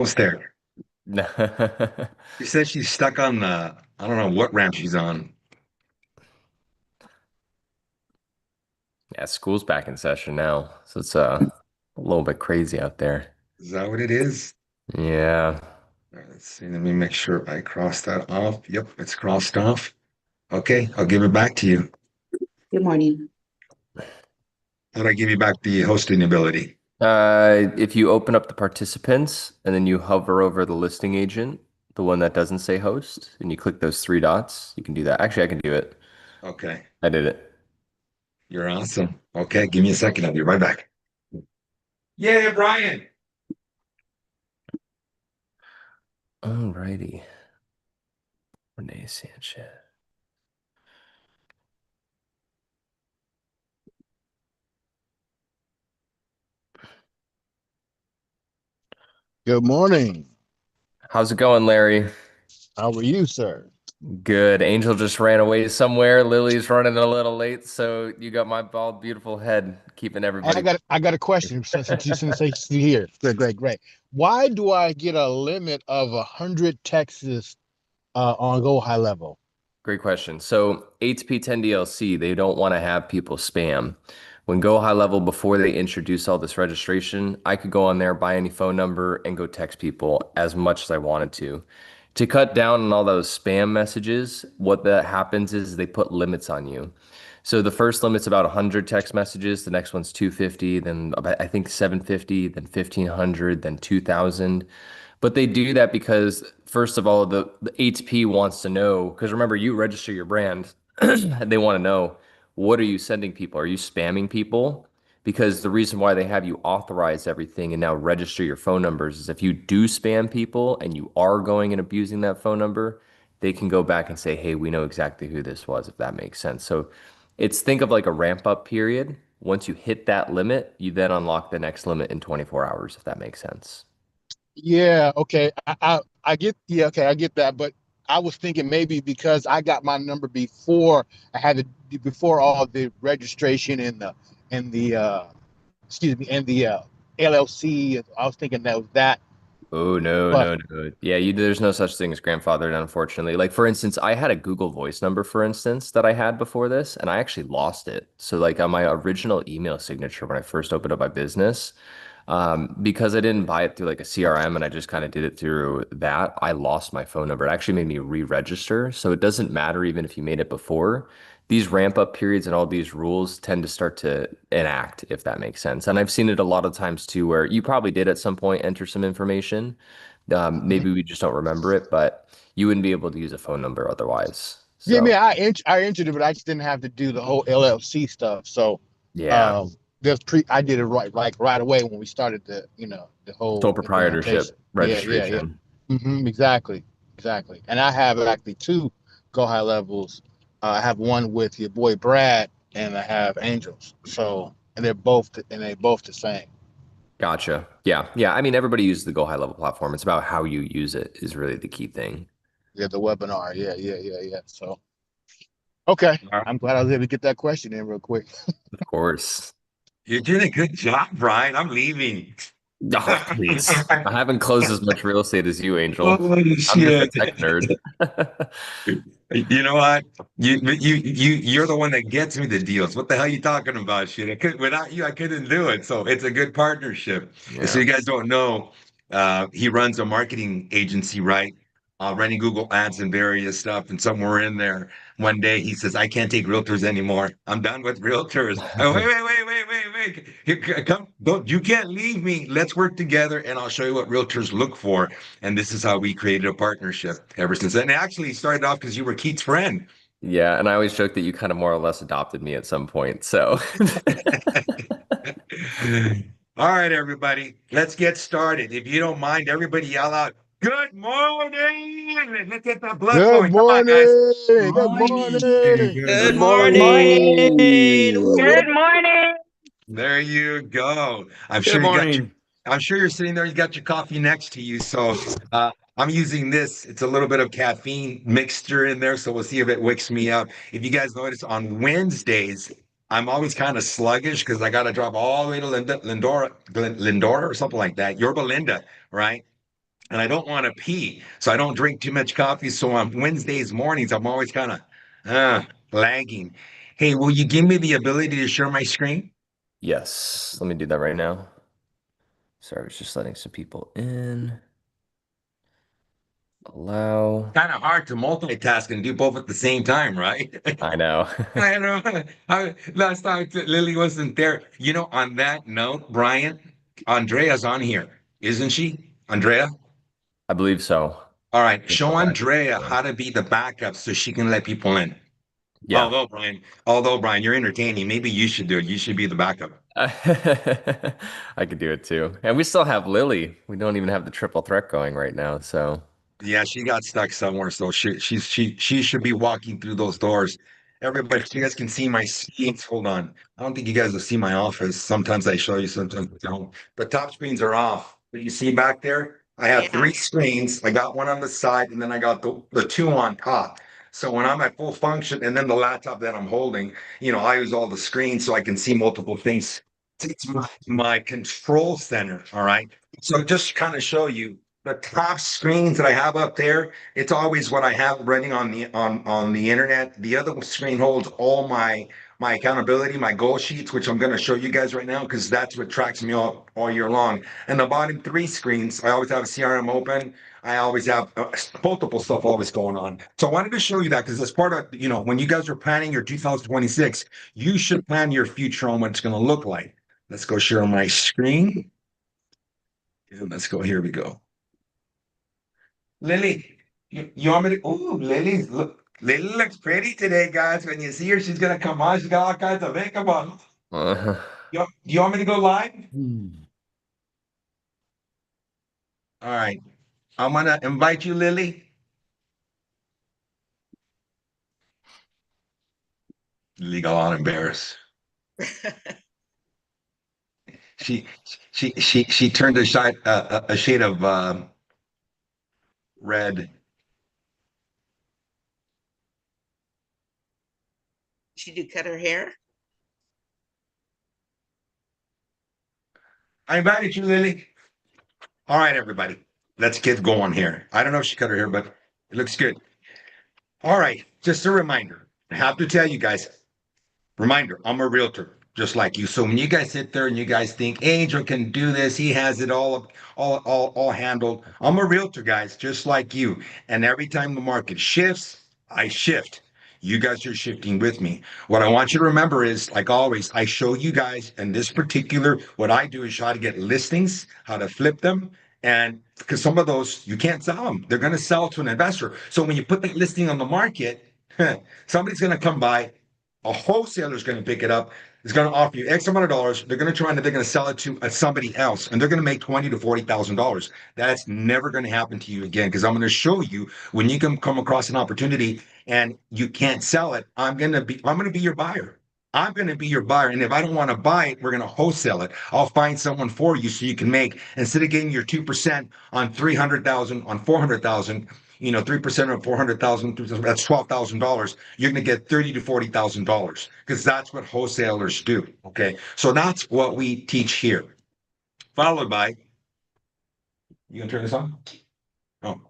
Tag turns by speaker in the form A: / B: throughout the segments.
A: Almost there.
B: Yeah,
A: She said she's stuck on I don't know what ramp she's on.
B: school's back in session now, so it's a little bit crazy out there.
A: Is that what it is?
B: Yeah.
A: All right, let's see. Let me make sure I cross that off. Yep, it's crossed off. Okay, I'll give it back to you.
C: Good morning.
A: How do I give you back the hosting ability?
B: If you open up the participants and then you hover over the listing agent, the one that doesn't say host, and you click those three dots, you can do that. Actually, I can do it.
A: Okay,
B: I did it.
A: you're awesome. Okay, give me a second. I'll be right back. Yeah, Brian.
B: Alrighty. Renee Sanchez.
D: Good morning.
B: How's it going, Larry?
D: How are you, sir?
B: Good. Angel just ran away somewhere. Lily's running a little late, so you got my bald, beautiful head keeping
D: I
B: everybody.
D: got I got a question since you here. Great, great, great. Why do I get a limit of 100 Texas on Go High Level?
B: Great question. So ATP10DLC, they don't want to have people spam. When Go High Level, before they introduce all this registration, I could go on there, buy any phone number, and go text people as much as I wanted to. To cut down on all those spam messages, what that happens is they put limits on you. So the first limit's about 100 text messages, the next one's 250, then I think 750, then 1500, then 2000. But they do that because, first of all, the HP wants to know, because remember, you register your brand, and they want to know, what are you sending people? Are you spamming people? Because the reason why they have you authorize everything and now register your phone numbers is if you do spam people and you are going and abusing that phone number, they can go back and say, hey, we know exactly who this was, if that makes sense. So it's think of like a ramp up period. Once you hit that limit, you then unlock the next limit in 24 hours, if that makes sense.
D: Yeah, okay. I get okay, I get that, but I was thinking maybe because I got my number before I had to before all the registration and the excuse me and the LLC. I was thinking that was that,
B: Oh, no,
D: but
B: no, no. Yeah, there's no such thing as grandfathered, unfortunately. Like, for instance, I had a Google Voice number, for instance, that I had before this, and I actually lost it. So, like, on my original email signature when I first opened up my business, because I didn't buy it through like a CRM and I just kind of did it through that, I lost my phone number. It actually made me re-register. So it doesn't matter even if you made it before. These ramp up periods and all these rules tend to start to enact, if that makes sense. And I've seen it a lot of times too, where you probably did at some point enter some information.
D: mhm.
B: Maybe we just don't remember it, but you wouldn't be able to use a phone number otherwise.
D: Yeah, I
B: So
D: mean, I entered it, but I just didn't have to do the whole LLC stuff. So,
B: yeah,
D: um, I did it right away when we started the
B: sole
D: whole
B: proprietorship
D: implementation. Yeah, yeah, yeah.
B: registration.
D: Exactly, exactly. And I have actually two Go High levels. I have one with your boy Brad, and I have Angels. So, and they're both the same.
B: Gotcha. Yeah. Yeah. I mean, everybody uses the Go High Level platform. It's about how you use it is really the key thing.
D: Yeah, the webinar. Yeah, yeah, yeah, yeah. So, okay,
A: All right.
D: I'm glad I was able to get that question in real quick.
B: Of course.
A: You're doing a good job, Brian. I'm leaving.
B: Oh, please. I haven't closed as much real estate as you, Angel.
A: Holy
B: I'm just a
A: shit.
B: tech nerd.
A: You know what? You're the one that gets me the deals. What the hell are you talking about? Shit. Without you, I couldn't do it. So it's a good partnership. So
B: Yeah.
A: you guys don't know, he runs a marketing agency, right? Running Google ads and various stuff. And somewhere in there, one day he says, I can't take realtors anymore. I'm done with realtors. Oh, wait. Come, don't, you can't leave me. Let's work together and I'll show you what realtors look for. And this is how we created a partnership ever since then. And actually, it started off because you were Keith's friend.
B: Yeah. And I always joke that you kind of more or less adopted me at some point. So,
A: All right, everybody, let's get started. If you don't mind, everybody yell out, Good morning. Let's get that blood
D: Good
A: flowing. Come on, guys.
D: morning. Good
E: Morning.
D: morning.
E: Good
C: Good
E: morning.
C: morning.
E: Good morning.
A: There you go. I'm
E: Good
A: sure you got your,
E: morning.
A: I'm sure you're sitting there, you got your coffee next to you. So I'm using this. It's a little bit of caffeine mixture in there. So we'll see if it wakes me up. If you guys notice on Wednesdays, I'm always kind of sluggish because I got to drive all the way to Lindora or something like that. Yorba Linda, right? and I don't want to pee, so I don't drink too much coffee. So on Wednesdays mornings, I'm always kind of lagging. Hey, will you give me the ability to share my screen?
B: Yes, let me do that right now. Sorry, I was just letting some people in. Allow.
A: Kind of hard to multitask and do both at the same time, right?
B: I know.
A: I know. Last time Lily wasn't there. You know, on that note, Brian, Andrea's on here, isn't she? Andrea?
B: I believe so.
A: All right.
B: Let me
A: Show
B: go back.
A: Andrea
B: Yeah.
A: how to be the backup so she can let people in.
B: Yeah.
A: Although Brian, you're entertaining. Maybe you should do it. You should be the backup.
B: I could do it too. And we still have Lily. We don't even have the triple threat going right now. So,
A: Yeah, she got stuck somewhere, so she should be walking through those doors. Everybody, you guys can see my screens. Hold on. I don't think you guys will see my office. Sometimes I show you, sometimes I don't. The top screens are off. But you see back there, I have
C: Yeah.
A: three screens. I got one on the side, and then I got the two on top. So when I'm at full function, and then the laptop that I'm holding, I use all the screens so I can see multiple things. It's my control center. All right. So just kind of show you the top screens that I have up there, it's always what I have running on the internet. The other screen holds all my accountability, my goal sheets, which I'm going to show you guys right now because that's what tracks me all year long. And the bottom three screens, I always have a CRM open. I always have multiple stuff always going on. So I wanted to show you that because as part of, when you guys are planning your 2026, you should plan your future on what it's going to look like. Let's go share my screen. And let's go. Here we go. Lily, you want me to? Oh, Lily looks pretty today, guys. When you see her, she's gonna come on. She's got all kinds of makeup on.
B: uh,
A: You want me to go live?
B: hmm.
A: All right. I'm gonna invite you, Lily. Lily got all embarrassed. She she turned a shade of red.
C: She do cut her hair?
A: I invited you, Lily. All right, everybody. Let's get going here. I don't know if she cut her hair, but it looks good. All right. Just a reminder. I have to tell you guys, reminder, I'm a realtor, just like you. So when you guys sit there and you guys think Angel can do this, he has it all handled. I'm a realtor, guys, just like you. And every time the market shifts, I shift. You guys are shifting with me. What I want you to remember is, like always, I show you guys in this particular, what I do is how to get listings, how to flip them. And because some of those you can't sell them, they're going to sell to an investor. So when you put that listing on the market, somebody's going to come by, a wholesaler is going to pick it up, is going to offer you X amount of dollars. They're going to try and they're going to sell it to somebody else, and they're going to make $20,000 to $40,000. That's never going to happen to you again because I'm going to show you when you can come across an opportunity and you can't sell it. I'm going to be your buyer. I'm going to be your buyer. And if I don't want to buy it, we're going to wholesale it. I'll find someone for you so you can make, instead of getting your 2% on 300,000, on 400,000, 3% of 400,000, that's $12,000. You're going to get $30,000 to $40,000 because that's what wholesalers do. Okay. So that's what we teach here. Followed by, you gonna turn this on? Oh,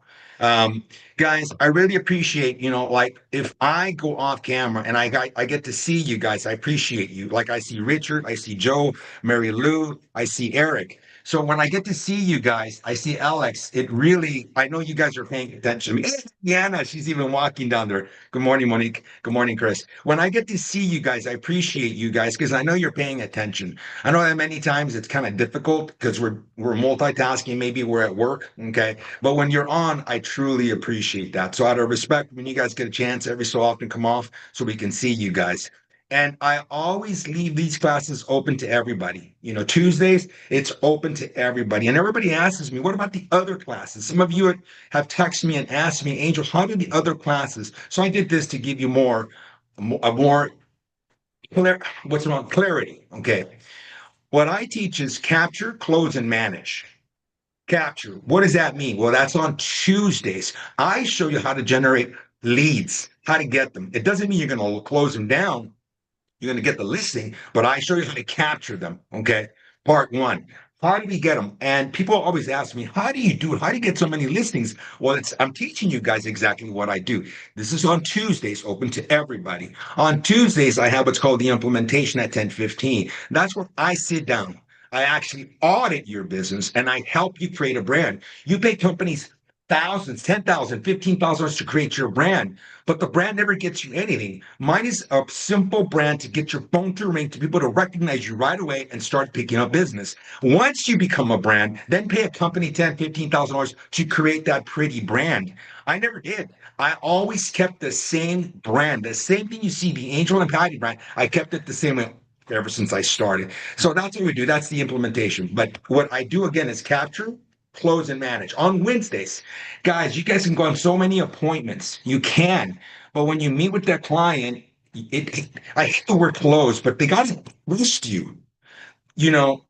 A: um, guys, I really appreciate, like if I go off camera and I get to see you guys, I appreciate you. Like I see Richard, I see Joe, Mary Lou, I see Eric. So when I get to see you guys, I see Alex. I know you guys are paying attention. Hey, Deanna, she's even walking down there. Good morning, Monique. Good morning, Chris. When I get to see you guys, I appreciate you guys because I know you're paying attention. I know that many times it's kind of difficult because we're multitasking. Maybe we're at work. Okay. But when you're on, I truly appreciate that. So out of respect, when you guys get a chance every so often, come off so we can see you guys. And I always leave these classes open to everybody. Tuesdays, it's open to everybody. And everybody asks me, what about the other classes? Some of you have texted me and asked me, Angel, how do the other classes? So I did this to give you more what's wrong? Clarity. Okay. What I teach is capture, close, and manage. Capture. What does that mean? Well, that's on Tuesdays. I show you how to generate leads, how to get them. It doesn't mean you're going to close them down. You're going to get the listing, but I show you how to capture them. Okay. Part one. How do we get them? And people always ask me, how do you do it? How do you get so many listings? Well, I'm teaching you guys exactly what I do. This is on Tuesdays, open to everybody. On Tuesdays, I have what's called the implementation at 10:15. That's where I sit down. I actually audit your business and I help you create a brand. You pay companies thousands, 10,000, 15,000 to create your brand, but the brand never gets you anything. Mine is a simple brand to get your phone to ring, to people to recognize you right away and start picking up business. Once you become a brand, then pay a company 10, $15,000 to create that pretty brand. I never did. I always kept the same brand, the same thing you see, the Angel and Patty brand. I kept it the same way ever since I started. So that's what we do. That's the implementation. But what I do again is capture, close, and manage. On Wednesdays, guys, you guys can go on so many appointments. You can. But when you meet with that client, I hate the word close, but they got to trust you. You know,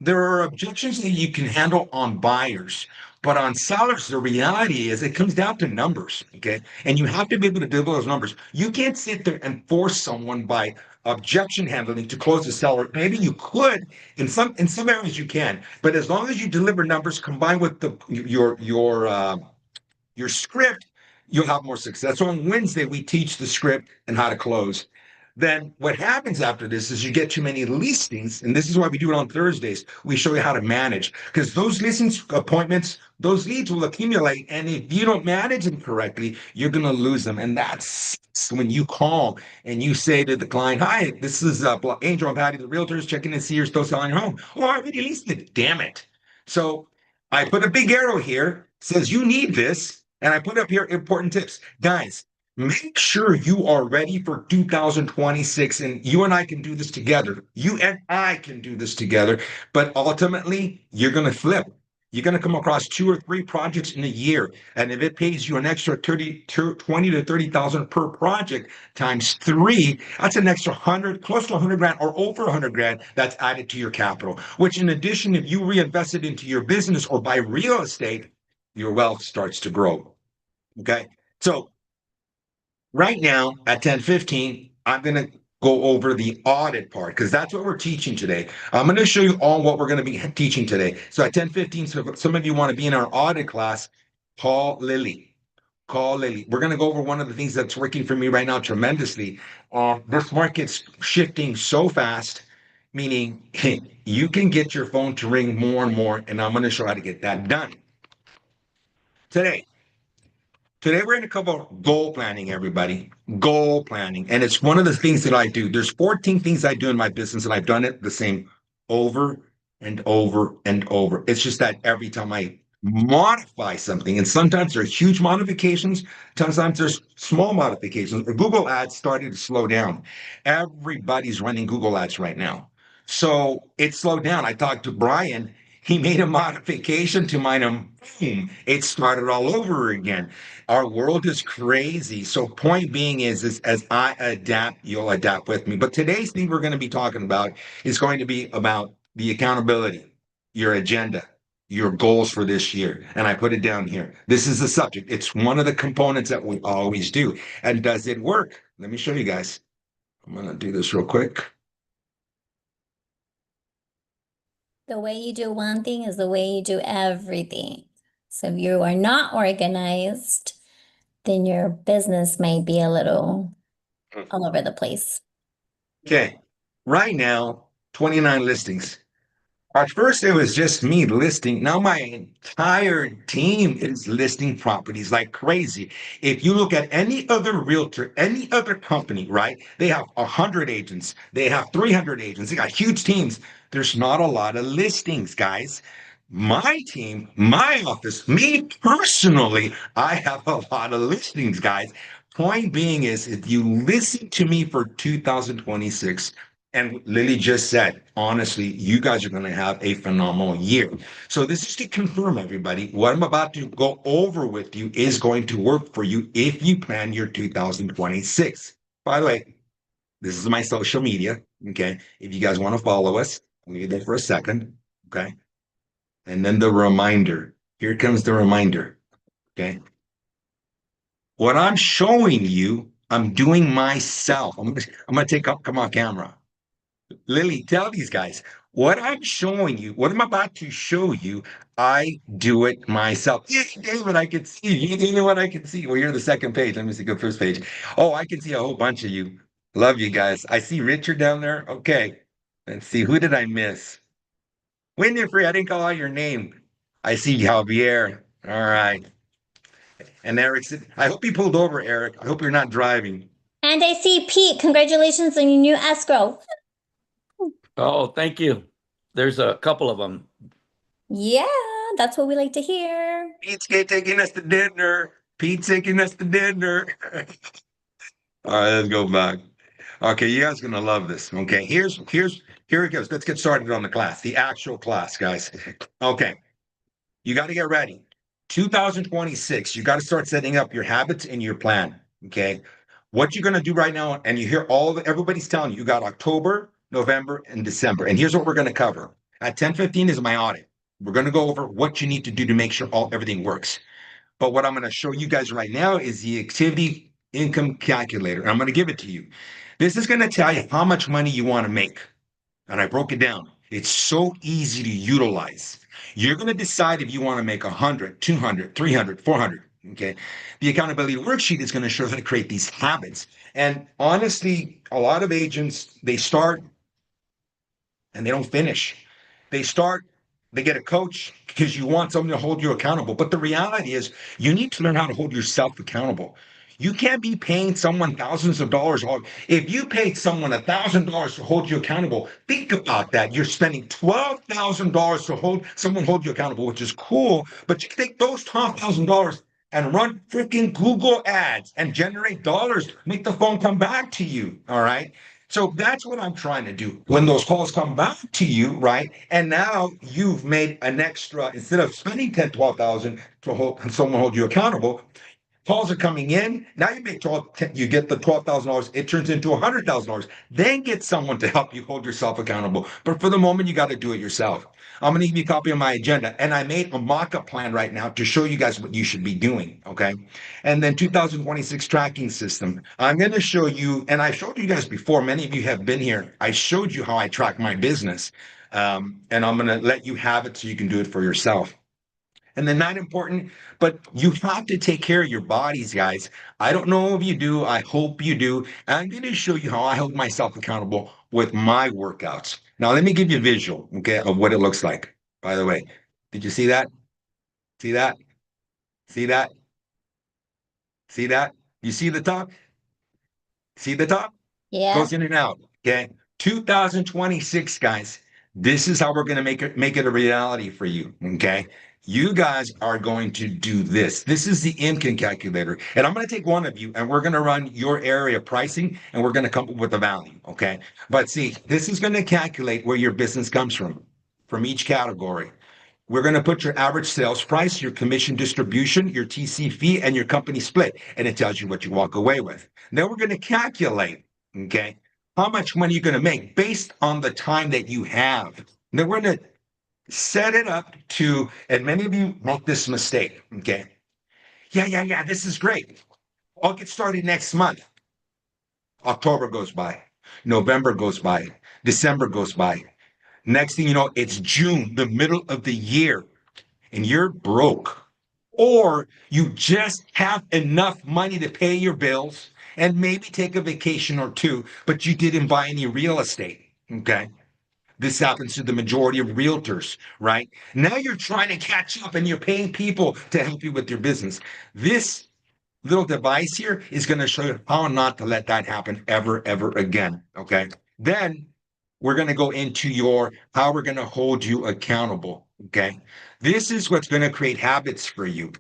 A: there are objections that you can handle on buyers, but on sellers, the reality is it comes down to numbers. Okay. And you have to be able to deliver those numbers. You can't sit there and force someone by objection handling to close the seller. Maybe you could in some areas you can, but as long as you deliver numbers combined with your script, you'll have more success. So on Wednesday, we teach the script and how to close. Then what happens after this is you get too many listings, and this is why we do it on Thursdays. We show you how to manage because those listings, appointments, those leads will accumulate, and if you don't manage them correctly, you're going to lose them. And that's when you call and you say to the client, "Hi, this is Angel and Patty, the realtors, checking to see you're still selling your home." "Oh, I already listed it. Damn it!" So I put a big arrow here, says you need this, and I put up here important tips. Guys, make sure you are ready for 2026, and you and I can do this together. You and I can do this together, but ultimately, you're going to flip. You're going to come across 2 or 3 projects in a year, and if it pays you an extra 20 to 30,000 per project times 3, that's an extra 100, close to 100 grand or over 100 grand that's added to your capital. Which, in addition, if you reinvest it into your business or buy real estate, your wealth starts to grow. Okay, so right now at 10:15, I'm going to go over the audit part because that's what we're teaching today. I'm going to show you all what we're going to be teaching today. So at 10:15, so if some of you want to be in our audit class, call Lily. Call Lily. We're going to go over one of the things that's working for me right now tremendously. This market's shifting so fast, meaning you can get your phone to ring more and more, and I'm going to show you how to get that done today. Today, we're going to cover goal planning, everybody. Goal planning. And it's one of the things that I do. There's 14 things I do in my business, and I've done it the same over and over and over. It's just that every time I modify something, and sometimes there's huge modifications, sometimes there's small modifications. Google ads started to slow down. Everybody's running Google ads right now. So it slowed down. I talked to Brian. He made a modification to mine, and boom, it started all over again. Our world is crazy. So point being is as I adapt, you'll adapt with me. But today's thing we're going to be talking about is going to be about the accountability, your agenda, your goals for this year. And I put it down here. This is the subject. It's one of the components that we always do. And does it work? Let me show you guys. I'm going to do this real quick.
F: The way you do one thing is the way you do everything. So if you are not organized, then your business may be a little all over the place.
A: Okay. Right now, 29 listings. At first, it was just me listing. Now my entire team is listing properties like crazy. If you look at any other realtor, any other company, right? They have 100 agents. They have 300 agents. They got huge teams. There's not a lot of listings, guys. My team, my office, me personally, I have a lot of listings, guys. Point being is, if you listen to me for 2026, and Lily just said, honestly, you guys are going to have a phenomenal year. So this is to confirm, everybody, what I'm about to go over with you is going to work for you if you plan your 2026. By the way, this is my social media. Okay. If you guys want to follow us, I'll leave there for a second. Okay. And then the reminder. Here comes the reminder. Okay. What I'm showing you, I'm doing myself. I'm gonna take up, come on camera. Lily, tell these guys What I'm showing you, what I'm about to show you, I do it myself. Yeah, David, I can see you. You know what I can see? Well, you're the second page. Let me see, go first page. Oh, I can see a whole bunch of you. Love you guys. I see Richard down there. Okay. Let's see. Who did I miss? Winifred, I didn't call out your name. I see Javier. All right. And Eric said, I hope you pulled over, Eric. I hope you're not driving.
F: And I see Pete. Congratulations on your new escrow.
E: Oh, thank you. There's a couple of them.
F: Yeah, that's what we like to hear.
A: Pete's taking us to dinner. Pete's taking us to dinner. All right, let's go back. Okay, you guys are gonna love this. Okay, here it goes. Let's get started on the class, the actual class, guys. Okay, you got to get ready. 2026, you got to start setting up your habits and your plan. Okay, what you're gonna do right now, and you hear everybody's telling you, you got October, November, and December, and here's what we're gonna cover. At 10:15 is my audit. We're gonna go over what you need to do to make sure everything works. But what I'm going to show you guys right now is the activity income calculator. I'm going to give it to you. This is going to tell you how much money you want to make. And I broke it down. It's so easy to utilize. You're going to decide if you want to make 100, 200, 300, 400. Okay. The accountability worksheet is going to show how to create these habits. And honestly, a lot of agents, they start and they don't finish. They start, they get a coach because you want someone to hold you accountable. But the reality is, you need to learn how to hold yourself accountable. You can't be paying someone thousands of dollars. If you paid someone $1,000 to hold you accountable, think about that. You're spending $12,000 to hold you accountable, which is cool. But you can take those $12,000 and run freaking Google ads and generate dollars, make the phone come back to you. All right. So that's what I'm trying to do. When those calls come back to you, right? And now you've made an extra, instead of spending 10, 12,000 to hold you accountable, calls are coming in. Now you make 12, you get the $12,000. It turns into $100,000. Then get someone to help you hold yourself accountable. But for the moment, you got to do it yourself. I'm going to give you a copy of my agenda. And I made a mock-up plan right now to show you guys what you should be doing. Okay. And then 2026 tracking system. I'm going to show you, and I showed you guys before, many of you have been here. I showed you how I track my business. And I'm going to let you have it so you can do it for yourself. And then not important, but you have to take care of your bodies, guys. I don't know if you do. I hope you do. And I'm going to show you how I hold myself accountable with my workouts. Now, let me give you a visual, okay, of what it looks like. By the way, did you see that? See that? See that? See that? You see the top? See the top?
F: Yeah.
A: Goes in and out. Okay. 2026, guys. This is how we're going to make it a reality for you. Okay. You guys are going to do this. This is the income calculator. And I'm going to take one of you and we're going to run your area pricing and we're going to come up with a value. Okay. But see, this is going to calculate where your business comes from each category. We're going to put your average sales price, your commission distribution, your TC fee, and your company split. And it tells you what you walk away with. Then we're going to calculate, okay, how much money you're going to make based on the time that you have. Then we're going to set it up to, and many of you make this mistake, okay? Yeah, this is great. I'll get started next month. October goes by, November goes by, December goes by. Next thing you know, it's June, the middle of the year, and you're broke. Or you just have enough money to pay your bills and maybe take a vacation or two, but you didn't buy any real estate. Okay. This happens to the majority of realtors, right? Now you're trying to catch up and you're paying people to help you with your business. This little device here is going to show you how not to let that happen ever again. Okay. Then we're going to go into how we're going to hold you accountable. Okay. This is what's going to create habits for you.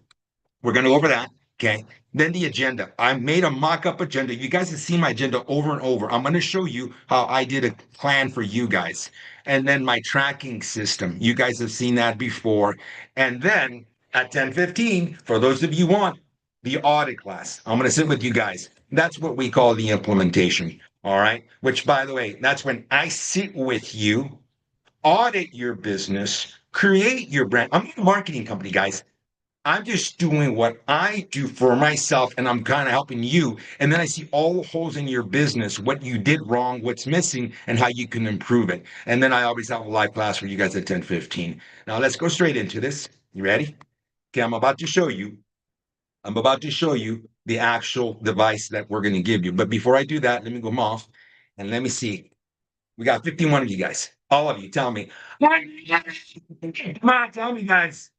A: We're going to go over that. Okay. Then the agenda. I made a mock-up agenda. You guys have seen my agenda over and over. I'm going to show you how I did a plan for you guys. And then my tracking system. You guys have seen that before. And then at 10:15, for those of you who want the audit class, I'm going to sit with you guys. That's what we call the implementation. All right. Which, by the way, that's when I sit with you, audit your business, create your brand. I'm a marketing company, guys. I'm just doing what I do for myself and I'm kind of helping you. And then I see all the holes in your business, what you did wrong, what's missing, and how you can improve it. And then I always have a live class for you guys at 10:15. Now let's go straight into this. You ready? Okay, I'm about to show you. I'm about to show you the actual device that we're going to give you. But before I do that, let me go off and let me see. We got 51 of you guys. All of you, tell me. Come on, tell me, guys.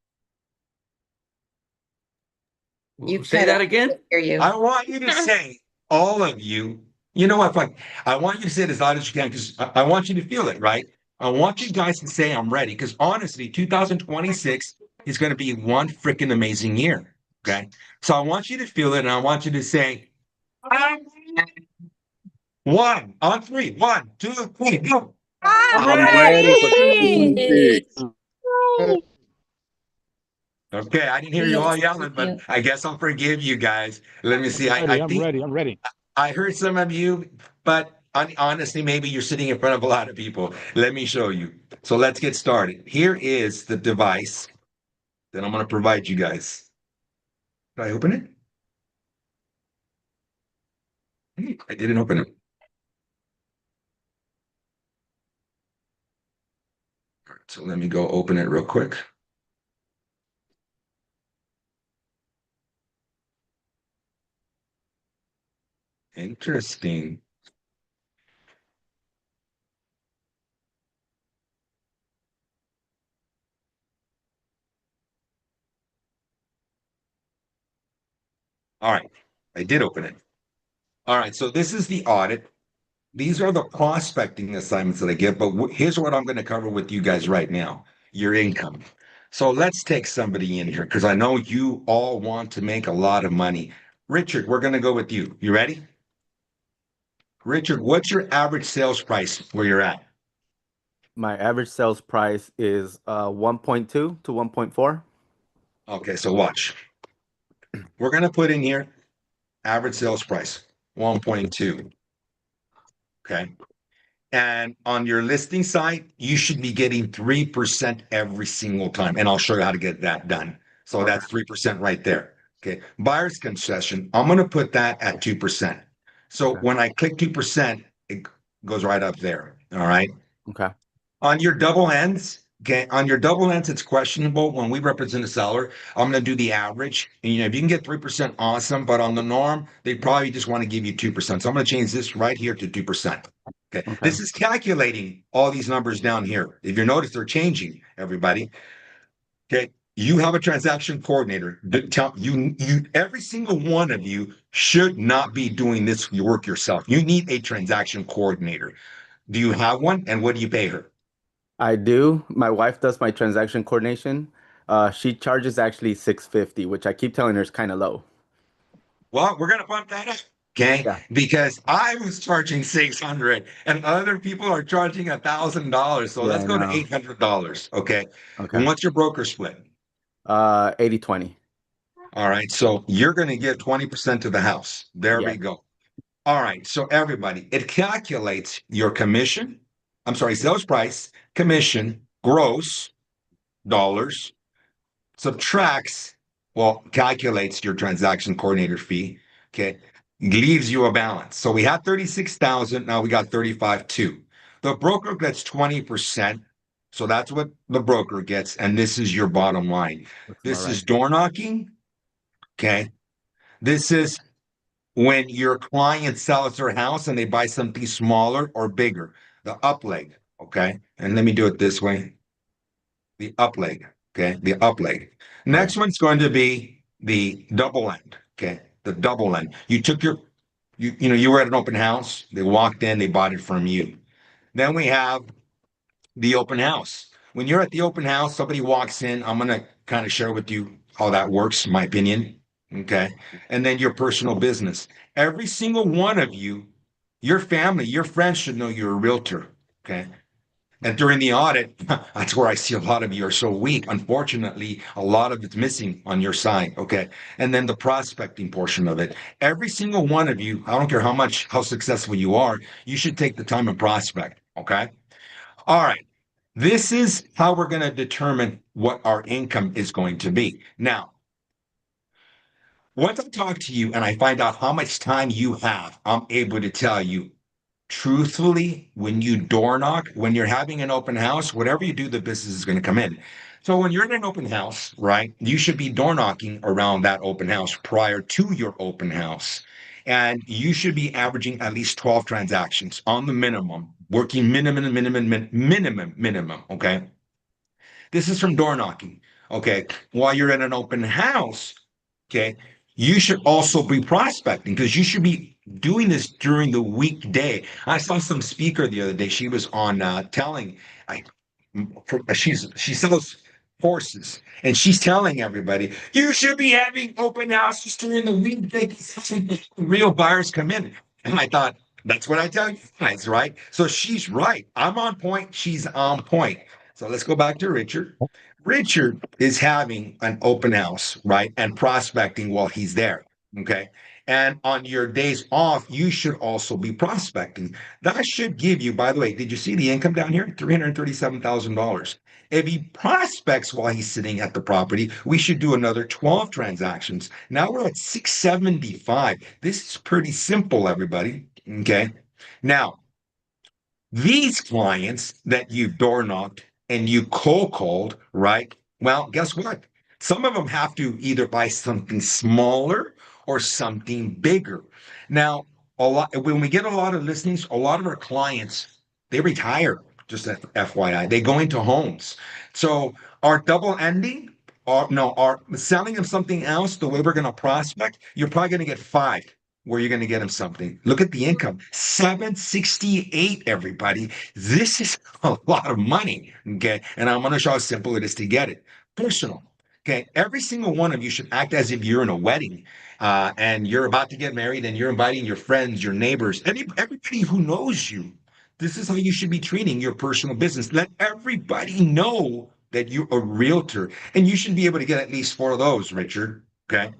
C: You
E: Say
C: cut
E: that
C: out.
E: again.
C: Hear you.
A: I want you to say, all of you, you know what? Fuck, I want you to say it as loud as you can because I want you to feel it, right? I want you guys to say, I'm ready. Because honestly, 2026 is going to be one freaking amazing year. Okay. So I want you to feel it and I want you to say, I'm one on three. One, two, three, go.
D: I'm ready for
F: Yay!
D: 26.
A: Okay, I didn't hear you all
F: Yes,
A: yelling,
F: thank
A: but
F: you.
A: I guess I'll forgive you guys. Let me see. I
D: I'm
A: think
D: ready. I'm ready.
A: I heard some of you, but honestly, maybe you're sitting in front of a lot of people. Let me show you. So let's get started. Here is the device that I'm going to provide you guys. Did I open it? I didn't open it. All right, so let me go open it real quick. Interesting. All right, I did open it. All right, so this is the audit. These are the prospecting assignments that I give, but here's what I'm going to cover with you guys right now, your income. So let's take somebody in here because I know you all want to make a lot of money. Richard, we're going to go with you. You ready? Richard, what's your average sales price where you're at?
G: My average sales price is 1.2 to 1.4.
A: Okay, so watch. We're going to put in here average sales price, 1.2. Okay. And on your listing site, you should be getting 3% every single time. And I'll show you how to get that done. So
G: Okay.
A: that's 3% right there. Okay. Buyer's concession, I'm going to put that at 2%. So
G: Okay.
A: when I click 2%, it goes right up there. All right.
G: Okay.
A: On your double ends, okay, on your double ends, it's questionable. When we represent a seller, I'm going to do the average. And, if you can get 3%, awesome. But on the norm, they probably just want to give you 2%. So I'm going to change this right here to 2%. Okay.
G: Okay.
A: This is calculating all these numbers down here. If you notice, they're changing, everybody. Okay. You have a transaction coordinator. Tell you every single one of you should not be doing this work yourself. You need a transaction coordinator. Do you have one? And what do you pay her?
G: I do. My wife does my transaction coordination. She charges actually 650, which I keep telling her is kind of low.
A: Well, we're gonna bump that up, okay?
G: Yeah.
A: Because I was charging 600 and other people are charging $1,000. So
G: Yeah,
A: let's
G: I
A: go to
G: know.
A: $800, okay?
G: Okay.
A: And what's your broker split?
G: 80/20.
A: All right, so you're gonna give 20% to the house. There we
G: Yeah.
A: go. All right, so everybody, it calculates your commission. I'm sorry, sales price, commission, gross dollars, subtracts, well, calculates your transaction coordinator fee. Okay. Leaves you a balance. So we had 36,000. Now we got 35,200. The broker gets 20%. So that's what the broker gets. And this is your bottom line.
G: Looks about
A: This
G: right.
A: is door knocking. Okay. This is when your client sells their house and they buy something smaller or bigger, the up leg. Okay. And let me do it this way, the up leg. Okay, the up leg.
G: Right.
A: Next one's going to be the double end. Okay, the double end. You took your, you were at an open house. They walked in, they bought it from you. Then we have the open house. When you're at the open house, somebody walks in. I'm gonna kind of share with you how that works, my opinion. Okay, and then your personal business. Every single one of you, your family, your friends should know you're a realtor. Okay, and during the audit, that's where I see a lot of you are so weak. Unfortunately, a lot of it's missing on your side. Okay. And then the prospecting portion of it. Every single one of you, I don't care how successful you are, you should take the time and prospect. Okay. All right. This is how we're going to determine what our income is going to be. Now, Once I talk to you and I find out how much time you have, I'm able to tell you truthfully, when you door knock, when you're having an open house, whatever you do, the business is going to come in. So when you're in an open house, right, you should be door knocking around that open house prior to your open house. And you should be averaging at least 12 transactions on the minimum, working minimum. Okay. This is from door knocking. Okay. While you're in an open house, okay, you should also be prospecting because you should be doing this during the weekday. I saw some speaker the other day. She was on telling, I, she sells horses, and she's telling everybody you should be having open houses during the weekday. Real buyers come in, and I thought that's what I tell you guys, right? So she's right. I'm on point. She's on point. So let's go back to Richard. Richard is having an open house, right? And prospecting while he's there. Okay. And on your days off, you should also be prospecting. That should give you, by the way, did you see the income down here? $337,000. If he prospects while he's sitting at the property, we should do another 12 transactions. Now we're at 675. This is pretty simple, everybody. Okay. Now, these clients that you door knocked and you cold called, right? Well, guess what? Some of them have to either buy something smaller or something bigger. Now, a lot when we get a lot of listings, a lot of our clients they retire. Just FYI, they go into homes. So our double ending, or no, our selling them something else. The way we're going to prospect, you're probably going to get five where you're going to get them something. Look at the income, 768, everybody. This is a lot of money. Okay. And I'm going to show how simple it is to get it. Personal. Okay. Every single one of you should act as if you're in a wedding and you're about to get married and you're inviting your friends, your neighbors, everybody who knows you. This is how you should be treating your personal business. Let everybody know that you're a realtor and you should be able to get at least four of those, Richard. Okay.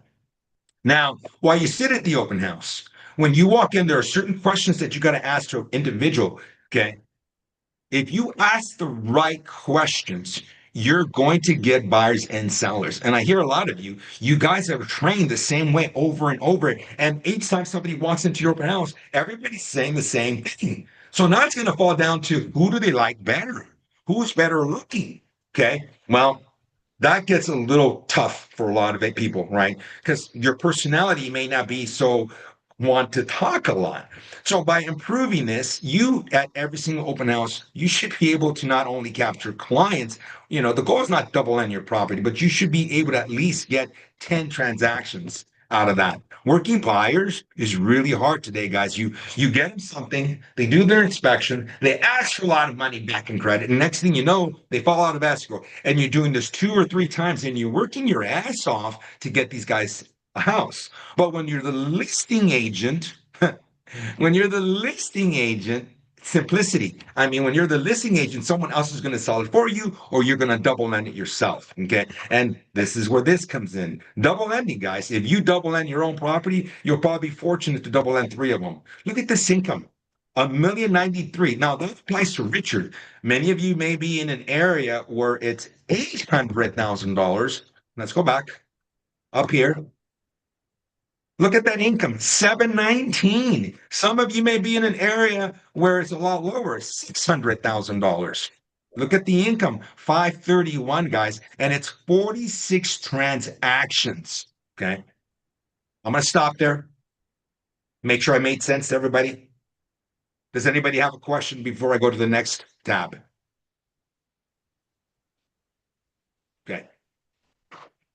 A: Now, while you sit at the open house, when you walk in, there are certain questions that you got to ask to an individual. Okay. If you ask the right questions, you're going to get buyers and sellers. And I hear a lot of you, you guys are trained the same way over and over. And each time somebody walks into your open house, everybody's saying the same thing. So now it's going to fall down to who do they like better? Who's better looking? Okay. Well, that gets a little tough for a lot of people, right? Because your personality may not be so want to talk a lot. So by improving this, you at every single open house, you should be able to not only capture clients, the goal is not double end your property, but you should be able to at least get 10 transactions out of that. Working buyers is really hard today, guys. You get them something, they do their inspection, they ask for a lot of money back in credit, and next thing you know, they fall out of escrow. And you're doing this two or three times, and you're working your ass off to get these guys a house. But when you're the listing agent, when you're the listing agent, simplicity. I mean, when you're the listing agent, someone else is going to sell it for you, or you're going to double land it yourself. Okay. And this is where this comes in. Double landing, guys. If you double land your own property, you'll probably be fortunate to double land three of them. Look at this income. 1,093,000. Now that applies to Richard. Many of you may be in an area where it's $800,000. Let's go back up here. Look at that income, 719. Some of you may be in an area where it's a lot lower, $600,000. Look at the income, 531, guys, and it's 46 transactions. Okay. I'm going to stop there. Make sure I made sense to everybody. Does anybody have a question before I go to the next tab? Okay.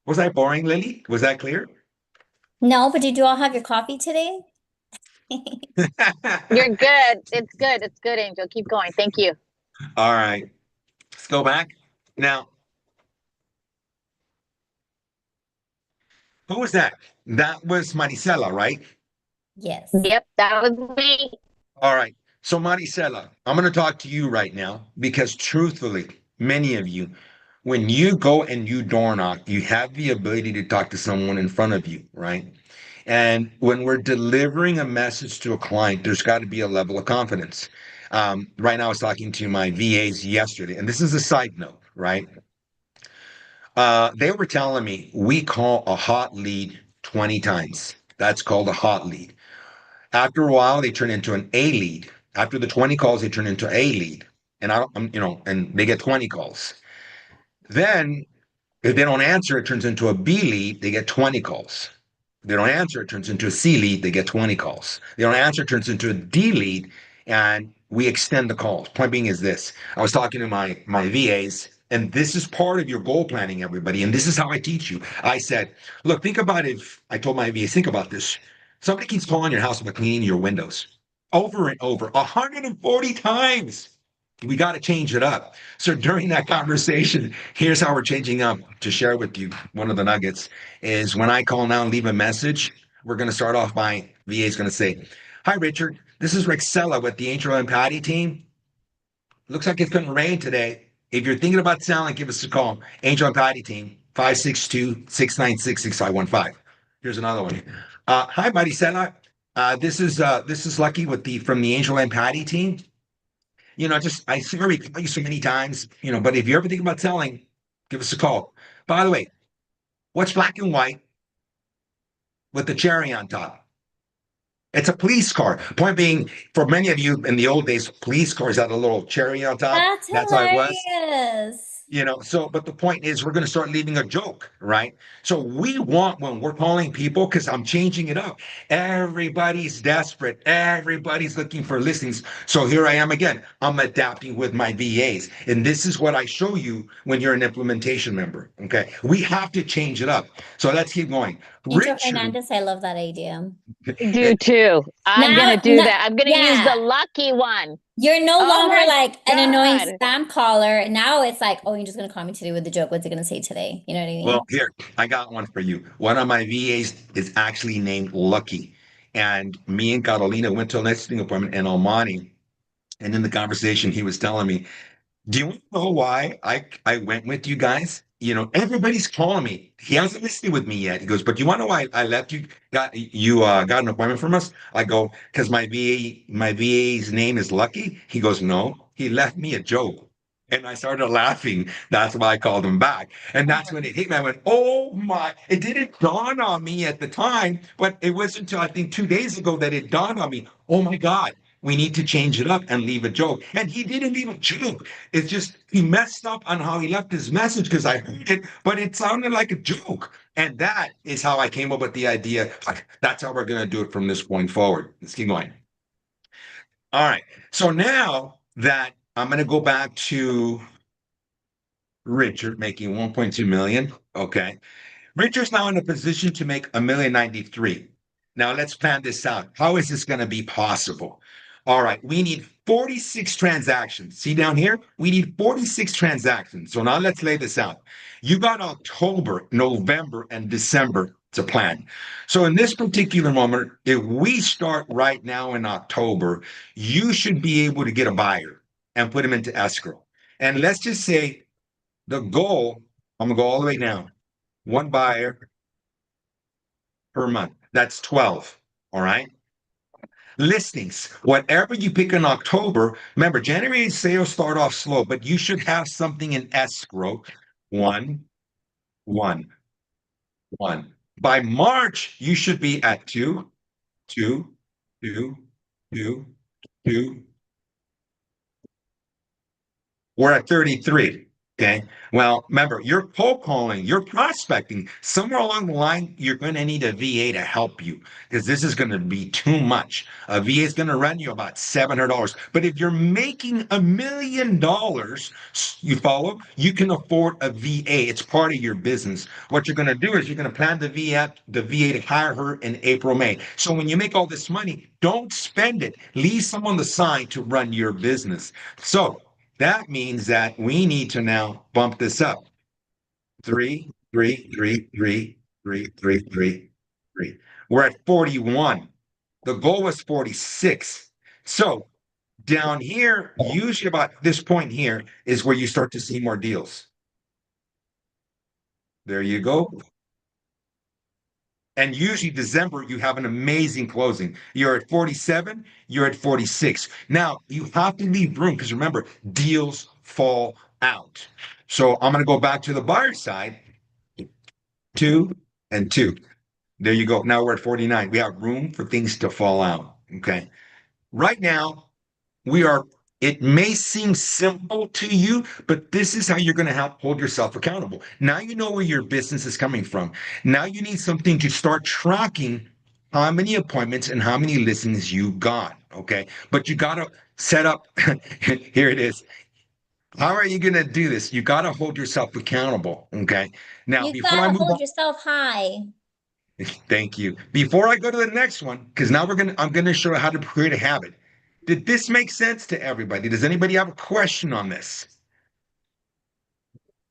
A: Was I boring, Lily? Was that clear?
F: No, but did you all have your coffee today?
H: You're good. It's good. It's good, Angel. Keep going. Thank you.
A: All right. Let's go back. Now, who was that? That was Maricela, right?
F: Yes.
H: Yep, that was me.
A: All right. So, Maricela, I'm going to talk to you right now because truthfully, many of you, when you go and you door knock, you have the ability to talk to someone in front of you, right? And when we're delivering a message to a client, there's got to be a level of confidence. Right now, I was talking to my VAs yesterday, and this is a side note, right? They were telling me we call a hot lead 20 times. That's called a hot lead. After a while, they turn into an A lead. After the 20 calls, they turn into A lead. And and they get 20 calls. Then if they don't answer, it turns into a B lead, they get 20 calls. If they don't answer, it turns into a C lead, they get 20 calls. They don't answer, it turns into a D lead, and we extend the calls. Point being is this. I was talking to my VAs, and this is part of your goal planning, everybody. And this is how I teach you. I said, look, think about if I told my VAs, think about this. Somebody keeps calling your house about cleaning your windows over and over, 140 times. We got to change it up. So during that conversation, here's how we're changing up to share with you. One of the nuggets is when I call now and leave a message, we're going to start off by VA is going to say, "Hi, Richard. This is Rexella with the Angel and Patty team. Looks like it's going to rain today. If you're thinking about selling, give us a call. Angel and Patty team, 562-696-6515. Here's another one. Hi, Maricela. This is Lucky with the from the Angel and Patty team. Just I see we call you so many times, but if you ever think about selling, give us a call. By the way, what's black and white with the cherry on top? It's a police car. Point being, for many of you in the old days, police cars had a little cherry on top.
F: That's
A: That's how it was.
F: hilarious.
A: But the point is, we're going to start leaving a joke, right? So we want when we're calling people, because I'm changing it up. Everybody's desperate. Everybody's looking for listings. So here I am again. I'm adapting with my VAs. And this is what I show you when you're an implementation member. Okay. We have to change it up. So let's keep going.
F: Angel
A: Richard,
F: Hernandez, I love that idea.
H: Do too. I'm
F: Now,
H: gonna do that. I'm gonna use
F: yeah,
H: the lucky one.
F: you're no
H: Oh
F: longer
H: my
F: like an annoying
H: God.
F: spam caller. Now it's like, oh, you're just gonna call me today with the joke. What's it gonna say today? You know what I
A: well,
F: mean?
A: here, I got one for you. One of my VAs is actually named Lucky. And me and Catalina went to a listing appointment in Almani. And in the conversation, he was telling me, do you know why I went with you guys? Everybody's calling me. He hasn't listed with me yet. He goes, but you want to know why I left you? Got an appointment from us? I go, because my VA's name is Lucky. He goes, no, he left me a joke. And I started laughing. That's why I called him back. And that's when it hit me. I went, oh my, it didn't dawn on me at the time, but it wasn't until I think 2 days ago that it dawned on me. Oh my God, we need to change it up and leave a joke. And he didn't leave a joke. It's just he messed up on how he left his message because I heard it, but it sounded like a joke. And that is how I came up with the idea. Like, that's how we're going to do it from this point forward. Let's keep going. All right. So now that I'm going to go back to Richard making 1.2 million. Okay. Richard's now in a position to make 1,093,000. Now let's plan this out. How is this going to be possible? All right, we need 46 transactions. See down here? We need 46 transactions. So now let's lay this out. You got October, November, and December to plan. So in this particular moment, if we start right now in October, you should be able to get a buyer and put them into escrow. And let's just say the goal, I'm going to go all the way down. One buyer per month. That's 12. All right. Listings, whatever you pick in October, remember, January sales start off slow, but you should have something in escrow. One, one, one. By March, you should be at two, two, two, two, two. We're at 33. Okay. Well, remember, you're cold calling, you're prospecting. Somewhere along the line, you're going to need a VA to help you because this is going to be too much. A VA is going to run you about $700. But if you're making $1 million, you follow, you can afford a VA. It's part of your business. What you're going to do is you're going to plan the VA to hire her in April, May. So when you make all this money, don't spend it. Leave some on the side to run your business. So that means that we need to now bump this up. Three, three, three, three, three, three, three, three. We're at 41. The goal was 46. So down here, usually about this point here is where you start to see more deals. There you go. And usually December, you have an amazing closing. You're at 47, you're at 46. Now, you have to leave room because remember, deals fall out. So I'm going to go back to the buyer side, two and two. There you go. Now we're at 49. We have room for things to fall out. Okay. Right now, we are, it may seem simple to you, but this is how you're going to help hold yourself accountable. Now you know where your business is coming from. Now you need something to start tracking how many appointments and how many listings you got. Okay. But you got to set up, here it is. How are you going to do this? You got to hold yourself accountable. Okay. Now,
F: You
A: before I
F: gotta
A: move
F: hold
A: on,
F: yourself high.
A: thank you. Before I go to the next one, because now I'm gonna show you how to create a habit. Did this make sense to everybody? Does anybody have a question on this?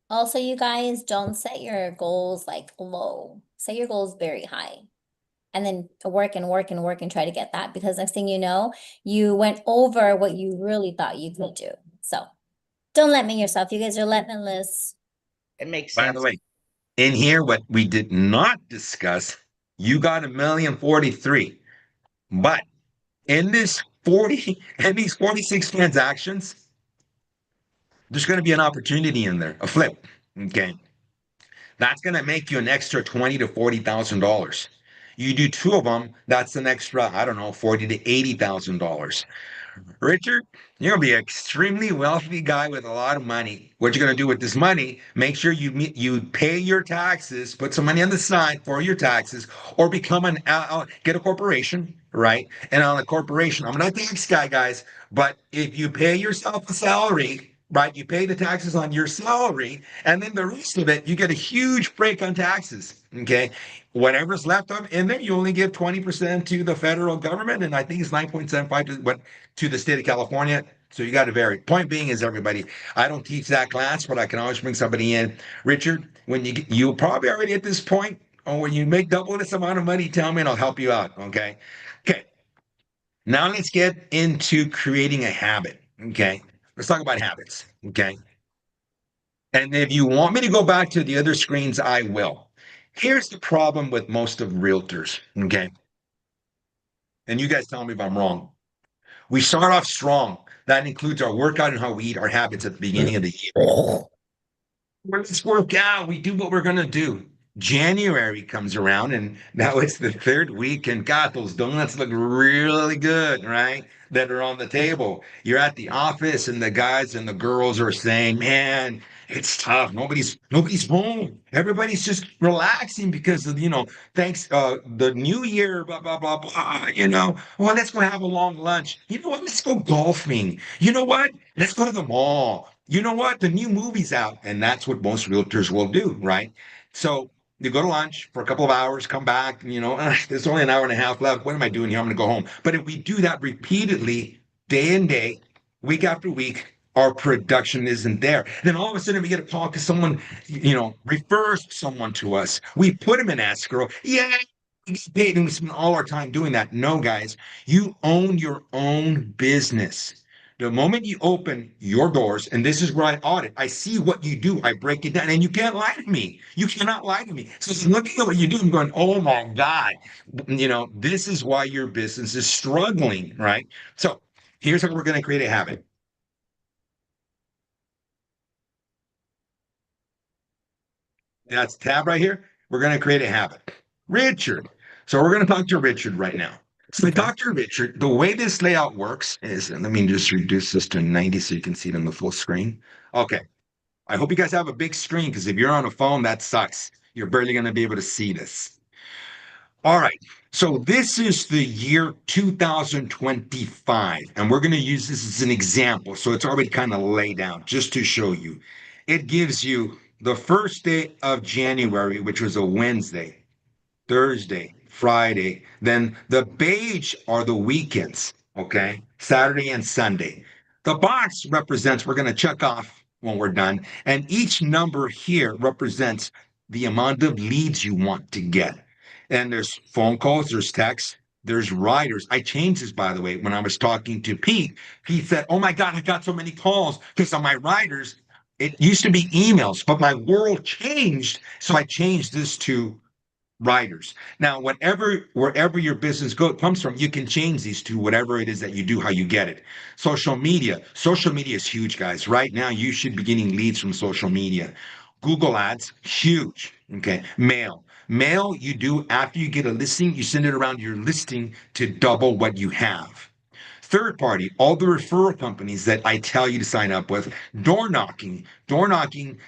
F: Also, you guys don't set your goals like low. Set your goals very high. And then work and work and work and try to get that because next thing you know, you went over what you really thought you could do. So don't limit yourself. You guys are limitless.
C: It makes
A: By the
C: sense.
A: way, in here, what we did not discuss, you got 1,043,000. But in this 40, in these 46 transactions, there's going to be an opportunity in there, a flip. Okay. That's going to make you an extra 20 to $40,000. You do two of them, that's an extra, I don't know, 40 to $80,000. Richard, you're gonna be an extremely wealthy guy with a lot of money. What you're gonna do with this money? Make sure you pay your taxes, put some money on the side for your taxes, or become get a corporation, right? And on a corporation, I'm not a tax guy, guys, but if you pay yourself a salary, right, you pay the taxes on your salary, and then the rest of it, you get a huge break on taxes. Okay, whatever's left of in there, you only give 20% to the federal government, and I think it's 9.75 to the state of California. So you got to vary. Point being is, everybody, I don't teach that class, but I can always bring somebody in. Richard, when you'll probably already at this point, or when you make double this amount of money, tell me and I'll help you out. Okay. Okay. Now let's get into creating a habit. Okay. Let's talk about habits. Okay. And if you want me to go back to the other screens, I will. Here's the problem with most of realtors. Okay. And you guys tell me if I'm wrong. We start off strong. That includes our workout and how we eat, our habits at the beginning of the year. Let's work out. We do what we're going to do. January comes around, and now it's the third week, and God, those donuts look really good, right? That are on the table. You're at the office, and the guys and the girls are saying, "Man, it's tough. Nobody's home. Everybody's just relaxing because of thanks the new year, blah blah blah blah. Well, let's go have a long lunch. You know what? Let's go golfing. You know what? Let's go to the mall. You know what? The new movie's out." And that's what most realtors will do, right? So you go to lunch for a couple of hours, come back, there's only an hour and a half left. What am I doing here? I'm going to go home. But if we do that repeatedly, day in, day, week after week, our production isn't there. Then all of a sudden we get a call because someone, refers someone to us. We put them in escrow. Yeah, we get paid and we spend all our time doing that. No, guys, you own your own business. The moment you open your doors, and this is where I audit, I see what you do, I break it down, and you can't lie to me. You cannot lie to me. So I'm looking at what you do and going, oh my God, this is why your business is struggling, right? So here's how we're going to create a habit. That's tab right here. We're going to create a habit. Richard. So we're going to talk to Richard right now. So Dr. Richard, the way this layout works is, and let me just reduce this to 90 so you can see it on the full screen. Okay. I hope you guys have a big screen because if you're on a phone, that sucks. You're barely going to be able to see this. All right. So this is the year 2025, and we're going to use this as an example. So it's already kind of laid out just to show you. It gives you the first day of January, which was a Wednesday, Thursday, Friday. Then the beige are the weekends, okay? Saturday and Sunday. The box represents, we're going to check off when we're done. And each number here represents the amount of leads you want to get. And there's phone calls, there's texts, there's riders. I changed this, by the way, when I was talking to Pete. He said, oh my God, I got so many calls because on my riders, it used to be emails, but my world changed. So I changed this to riders. Now, wherever your business comes from, you can change these to whatever it is that you do, how you get it. Social media is huge, guys. Right now, you should be getting leads from social media. Google Ads, huge. Okay, mail. Mail, you do after you get a listing, you send it around your listing to double what you have. Third party, all the referral companies that I tell you to sign up with, door knocking,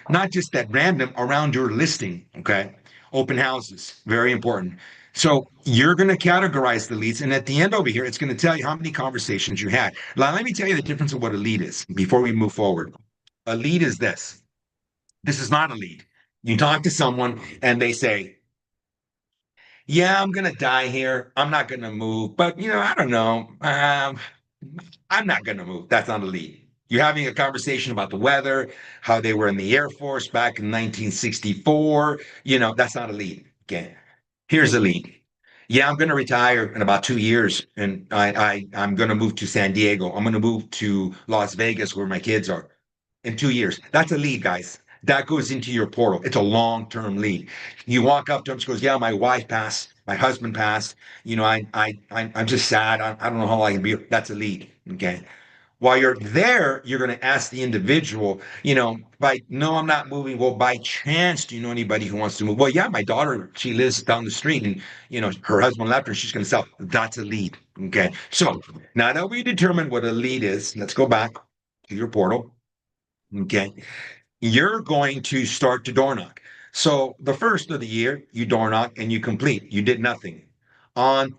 A: not just at random around your listing. Okay. Open houses, very important. So you're going to categorize the leads. And at the end over here, it's going to tell you how many conversations you had. Now, let me tell you the difference of what a lead is before we move forward. A lead is this. This is not a lead. You talk to someone and they say, yeah, I'm gonna die here. I'm not gonna move, but I don't know. I'm not gonna move. That's not a lead. You're having a conversation about the weather, how they were in the Air Force back in 1964. That's not a lead. Okay. Here's a lead. Yeah, I'm gonna retire in about 2 years, and I'm gonna move to San Diego. I'm gonna move to Las Vegas where my kids are in 2 years. That's a lead, guys. That goes into your portal. It's a long-term lead. You walk up to him, she goes, "Yeah, my wife passed, my husband passed. I'm just sad. I don't know how long I can be." That's a lead. Okay. While you're there, you're going to ask the individual, no, I'm not moving. Well, by chance, do you know anybody who wants to move? Well, yeah, my daughter, she lives down the street and, her husband left her. She's going to sell. That's a lead. Okay. So now that we determined what a lead is, let's go back to your portal. Okay. You're going to start to door knock. So the first of the year, you door knock and you complete. You did nothing. On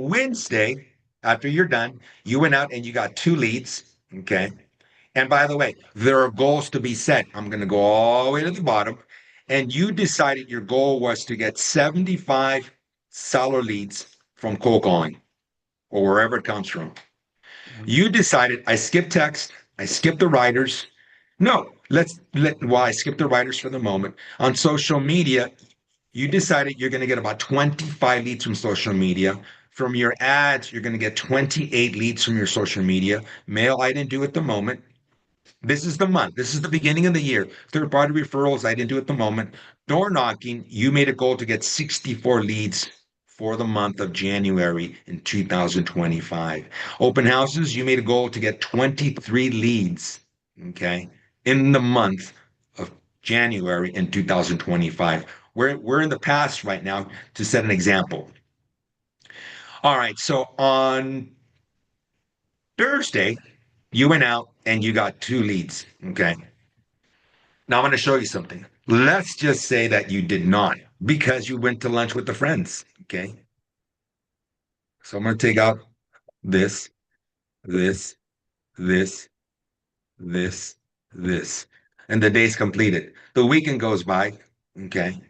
A: Wednesday, after you're done, you went out and you got 2 leads. Okay. And by the way, there are goals to be set. I'm going to go all the way to the bottom. And you decided your goal was to get 75 seller leads from cold calling or wherever it comes from. You decided I skip text, I skip the writers. No, well, I skip the writers for the moment. On social media, you decided you're going to get about 25 leads from social media. From your ads, you're going to get 28 leads from your social media. Mail, I didn't do at the moment. This is the month. This is the beginning of the year. Third party referrals, I didn't do at the moment. Door knocking, you made a goal to get 64 leads for the month of January in 2025. Open houses, you made a goal to get 23 leads, okay, in the month of January in 2025. We're in the past right now to set an example. All right, so on Thursday, you went out and you got 2 leads, okay? Now I'm going to show you something. Let's just say that you did not because you went to lunch with the friends. Okay. So I'm going to take out this, this, this, this, this, and the day's completed. The weekend goes by. Okay.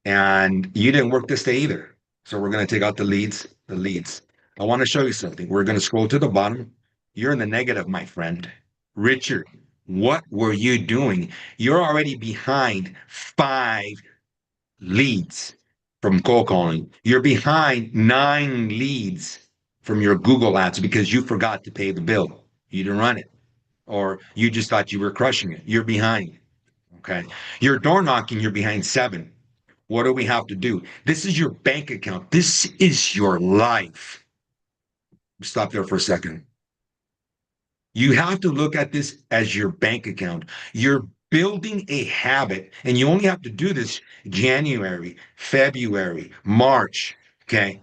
A: And you didn't work this day either. So we're going to take out the leads, the leads. I want to show you something. We're going to scroll to the bottom. You're in the negative, my friend. Richard, what were you doing? You're already behind 5 leads from cold calling. You're behind 9 leads from your Google ads because you forgot to pay the bill. You didn't run it, or you just thought you were crushing it. You're behind. Okay. You're door knocking, you're behind 7. What do we have to do? This is your bank account. This is your life. Stop there for a second. You have to look at this as your bank account. You're building a habit, and you only have to do this January, February, March. Okay.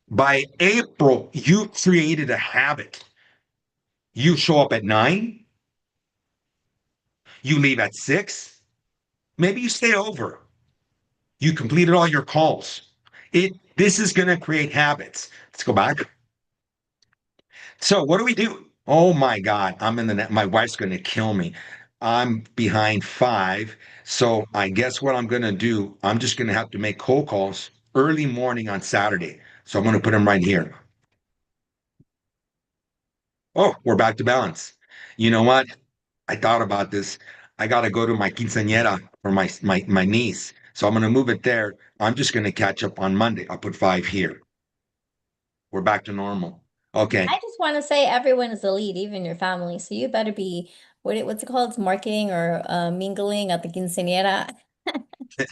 A: By April, you created a habit. You show up at 9, you leave at 6, maybe you stay over. You completed all your calls. This is going to create habits. Let's go back. So what do we do? Oh my God, I'm in the net. My wife's going to kill me. I'm behind 5. So I guess what I'm going to do, I'm just going to have to make cold calls early morning on Saturday. So I'm going to put them right here. Oh, we're back to balance. You know what? I thought about this. I got to go to my quinceañera for my niece. So I'm going to move it there. I'm just going to catch up on Monday. I'll put 5 here. We're back to normal. Okay.
F: I just want to say everyone is a lead, even your family. So you better be what's it called? It's marketing or mingling at the quinceañera.
G: I'm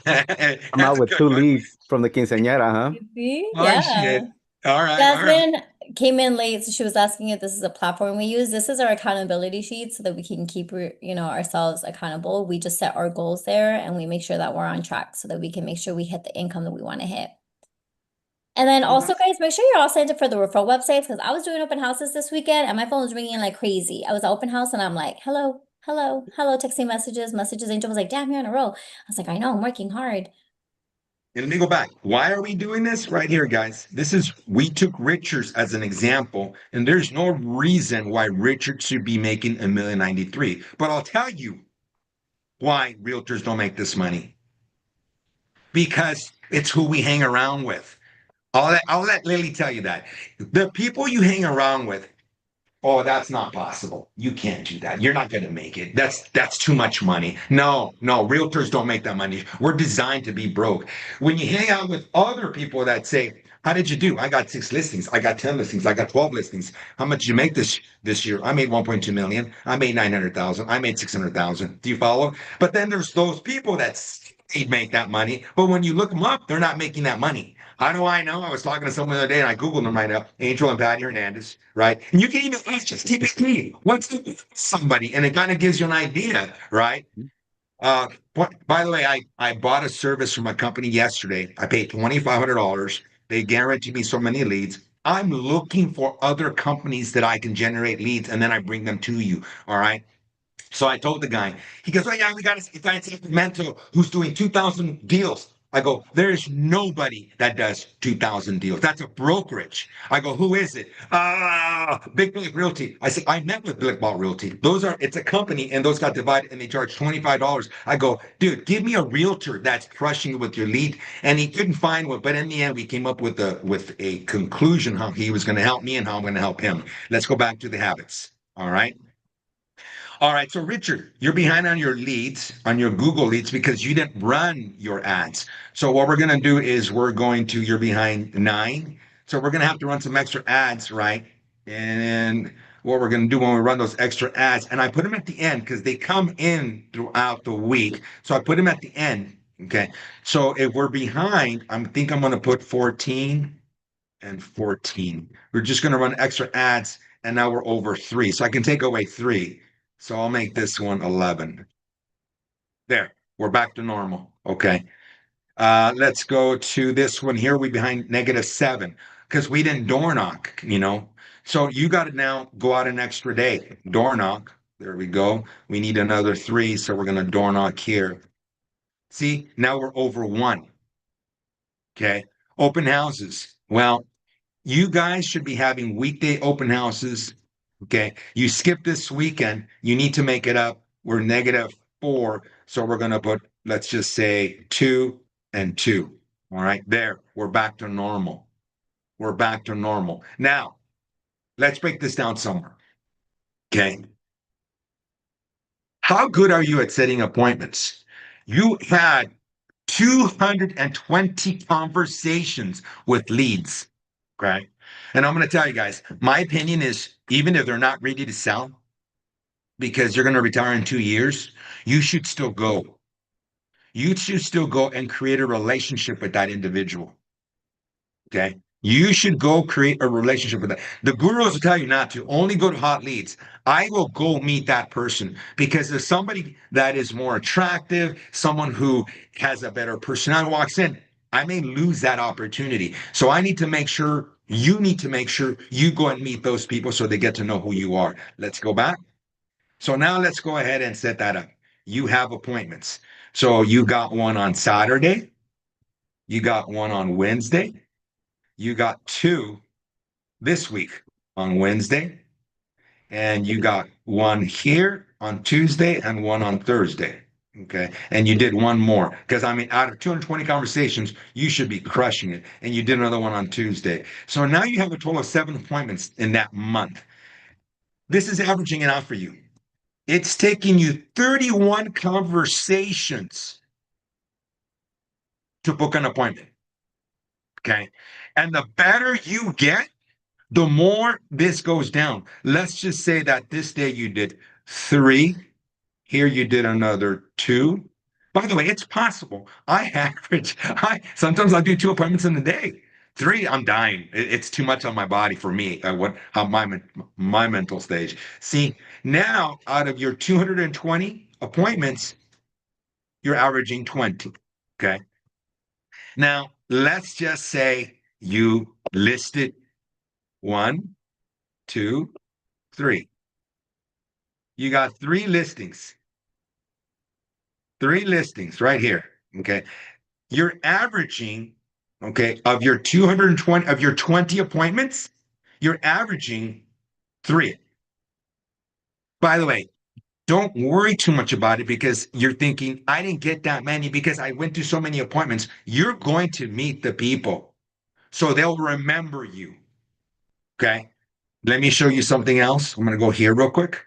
A: That's
G: out
A: a
G: with
A: good
G: two
A: one.
G: leads from the quinceañera, huh?
F: You see?
A: Oh
F: Yeah.
A: shit. All right, all right.
F: Jasmine, came in late, so she was asking if this is a platform we use. This is our accountability sheet so that we can keep, ourselves accountable. We just set our goals there and we make sure that we're on track so that we can make sure we hit the income that we want to hit. And then also, guys, make sure you're all signed up for the referral websites because I was doing open houses this weekend and my phone was ringing like crazy. I was at open house and I'm like, hello, hello, hello, texting messages. Angel was like, damn, you're on a roll. I was like, I know, I'm working hard.
A: And let me go back. Why are we doing this right here, guys? We took Richards as an example, and there's no reason why Richard should be making $1,093,000. But I'll tell you why realtors don't make this money. Because it's who we hang around with. I'll let Lily tell you that. The people you hang around with, oh, that's not possible. You can't do that. You're not going to make it. That's too much money. No, realtors don't make that money. We're designed to be broke. When you hang out with other people that say, how did you do? I got 6 listings. I got 10 listings. I got 12 listings. How much did you make this year? I made 1.2 million. I made 900,000. I made 600,000. Do you follow? But then there's those people that make that money. But when you look them up, they're not making that money. How do I know? I was talking to someone the other day and I Googled them right now, Angel and Patty Hernandez, right? And you can even ask just TPP, somebody, and it kind of gives you an idea, right? By the way, I bought a service from a company yesterday. I paid $2,500. They guaranteed me so many leads. I'm looking for other companies that I can generate leads, and then I bring them to you, all right? So I told the guy, he goes, oh, yeah, we got a guy in Sacramento who's doing 2,000 deals. I go, there's nobody that does 2,000 deals. That's a brokerage. I go, who is it? Big Black Realty. I said, I met with Big Black Realty. It's a company and those got divided and they charge $25. I go, dude, give me a realtor that's crushing it with your lead. And he couldn't find one. But in the end, we came up with a conclusion how he was going to help me and how I'm going to help him. Let's go back to the habits. All right. All right, so Richard, you're behind on your leads, on your Google leads, because you didn't run your ads. So what we're going to do is you're behind 9. So we're going to have to run some extra ads, right? And what we're going to do when we run those extra ads, and I put them at the end because they come in throughout the week. So I put them at the end, okay? So if we're behind, I think I'm going to put 14 and 14. We're just going to run extra ads, and now we're over 3. So I can take away 3. So I'll make this one 11. There, we're back to normal. Okay. Let's go to this one here. We behind -7 because we didn't door knock, So you got to now go out an extra day. Door knock. There we go. We need another 3. So we're going to door knock here. See, now we're over 1. Okay. Open houses. Well, you guys should be having weekday open houses. Okay. You skip this weekend. You need to make it up. We're -4. So we're going to put, let's just say 2 and 2. All right. There. We're back to normal. We're back to normal. Now, let's break this down somewhere. Okay. How good are you at setting appointments? You had 220 conversations with leads. Okay. And I'm going to tell you guys, my opinion is even if they're not ready to sell because you're going to retire in 2 years, you should still go. You should still go and create a relationship with that individual. Okay. You should go create a relationship with that. The gurus will tell you not to. Only go to hot leads. I will go meet that person because if somebody that is more attractive, someone who has a better personality walks in, I may lose that opportunity. So I need to make sure you need to make sure you go and meet those people so they get to know who you are. Let's go back. So now let's go ahead and set that up. You have appointments. So you got one on Saturday. You got one on Wednesday. You got 2 this week on Wednesday, and you got one here on Tuesday and one on Thursday. Okay. And you did one more because I mean, out of 220 conversations, you should be crushing it. And you did another one on Tuesday. So now you have a total of 7 appointments in that month. This is averaging it out for you. It's taking you 31 conversations to book an appointment. Okay. And the better you get, the more this goes down. Let's just say that this day you did 3. Here you did another 2. By the way, it's possible. Sometimes I do 2 appointments in a day. 3, I'm dying. It's too much on my body for me. How my mental stage. See, now out of your 220 appointments, you're averaging 20. Okay. Now let's just say you listed 1, 2, 3. You got 3 listings right here. Okay. You're averaging, okay, of your 220 of your 20 appointments, you're averaging 3. By the way, don't worry too much about it because you're thinking, I didn't get that many because I went to so many appointments. You're going to meet the people, so they'll remember you. Okay. Let me show you something else. I'm going to go here real quick.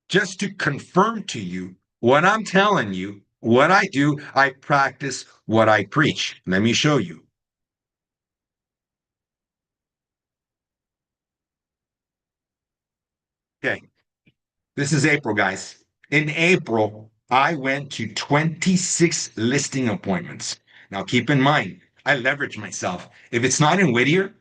A: Just to confirm to you what I'm telling you, what I do, I practice what I preach. Let me show you. Okay. This is April, guys. In April, I went to 26 listing appointments. Now, keep in mind, I leverage myself. If it's not in Whittier,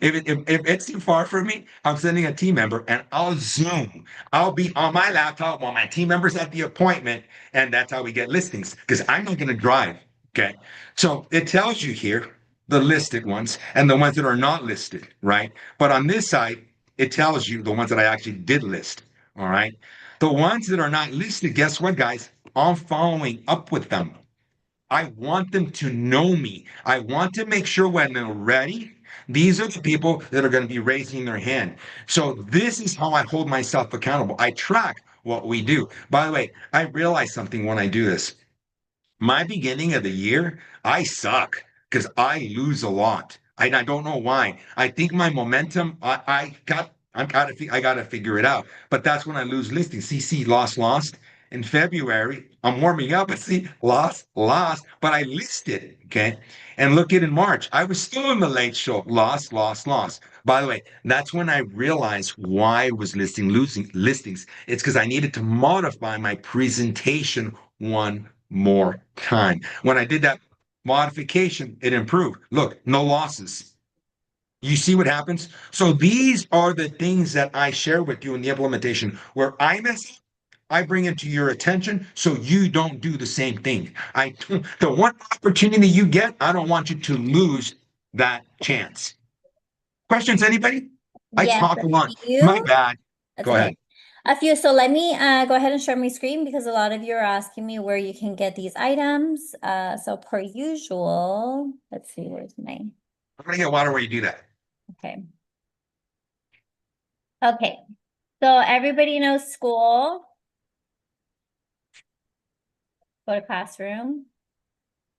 A: if it's too far from me, I'm sending a team member and I'll Zoom. I'll be on my laptop while my team member's at the appointment, and that's how we get listings because I'm not going to drive. Okay. So it tells you here the listed ones and the ones that are not listed, right? But on this side, it tells you the ones that I actually did list. All right. The ones that are not listed, guess what, guys? I'm following up with them. I want them to know me. I want to make sure when they're ready, these are the people that are going to be raising their hand. So this is how I hold myself accountable. I track what we do. By the way, I realize something when I do this. My beginning of the year, I suck because I lose a lot. I don't know why. I think my momentum, I gotta figure it out. But that's when I lose listings. See, lost. In February, I'm warming up, but see, lost. But I listed, okay. And look at in March, I was still in the late show, lost. By the way, that's when I realized why I was losing listings. It's because I needed to modify my presentation one more time. When I did that modification, it improved. Look, no losses. You see what happens? So these are the things that I share with you in the implementation where I mess up, I bring it to your attention so you don't do the same thing. The one opportunity you get, I don't want you to lose that chance. Questions, anybody? I
F: Yes,
A: talk
F: a
A: a lot. My
F: few.
A: bad.
F: That's
A: Go ahead.
F: okay. A few. So let me go ahead and share my screen because a lot of you are asking me where you can get these items. So per usual, let's see, where's my,
A: I'm gonna get water while you do that.
F: okay. Okay, so everybody knows school. Go to classroom.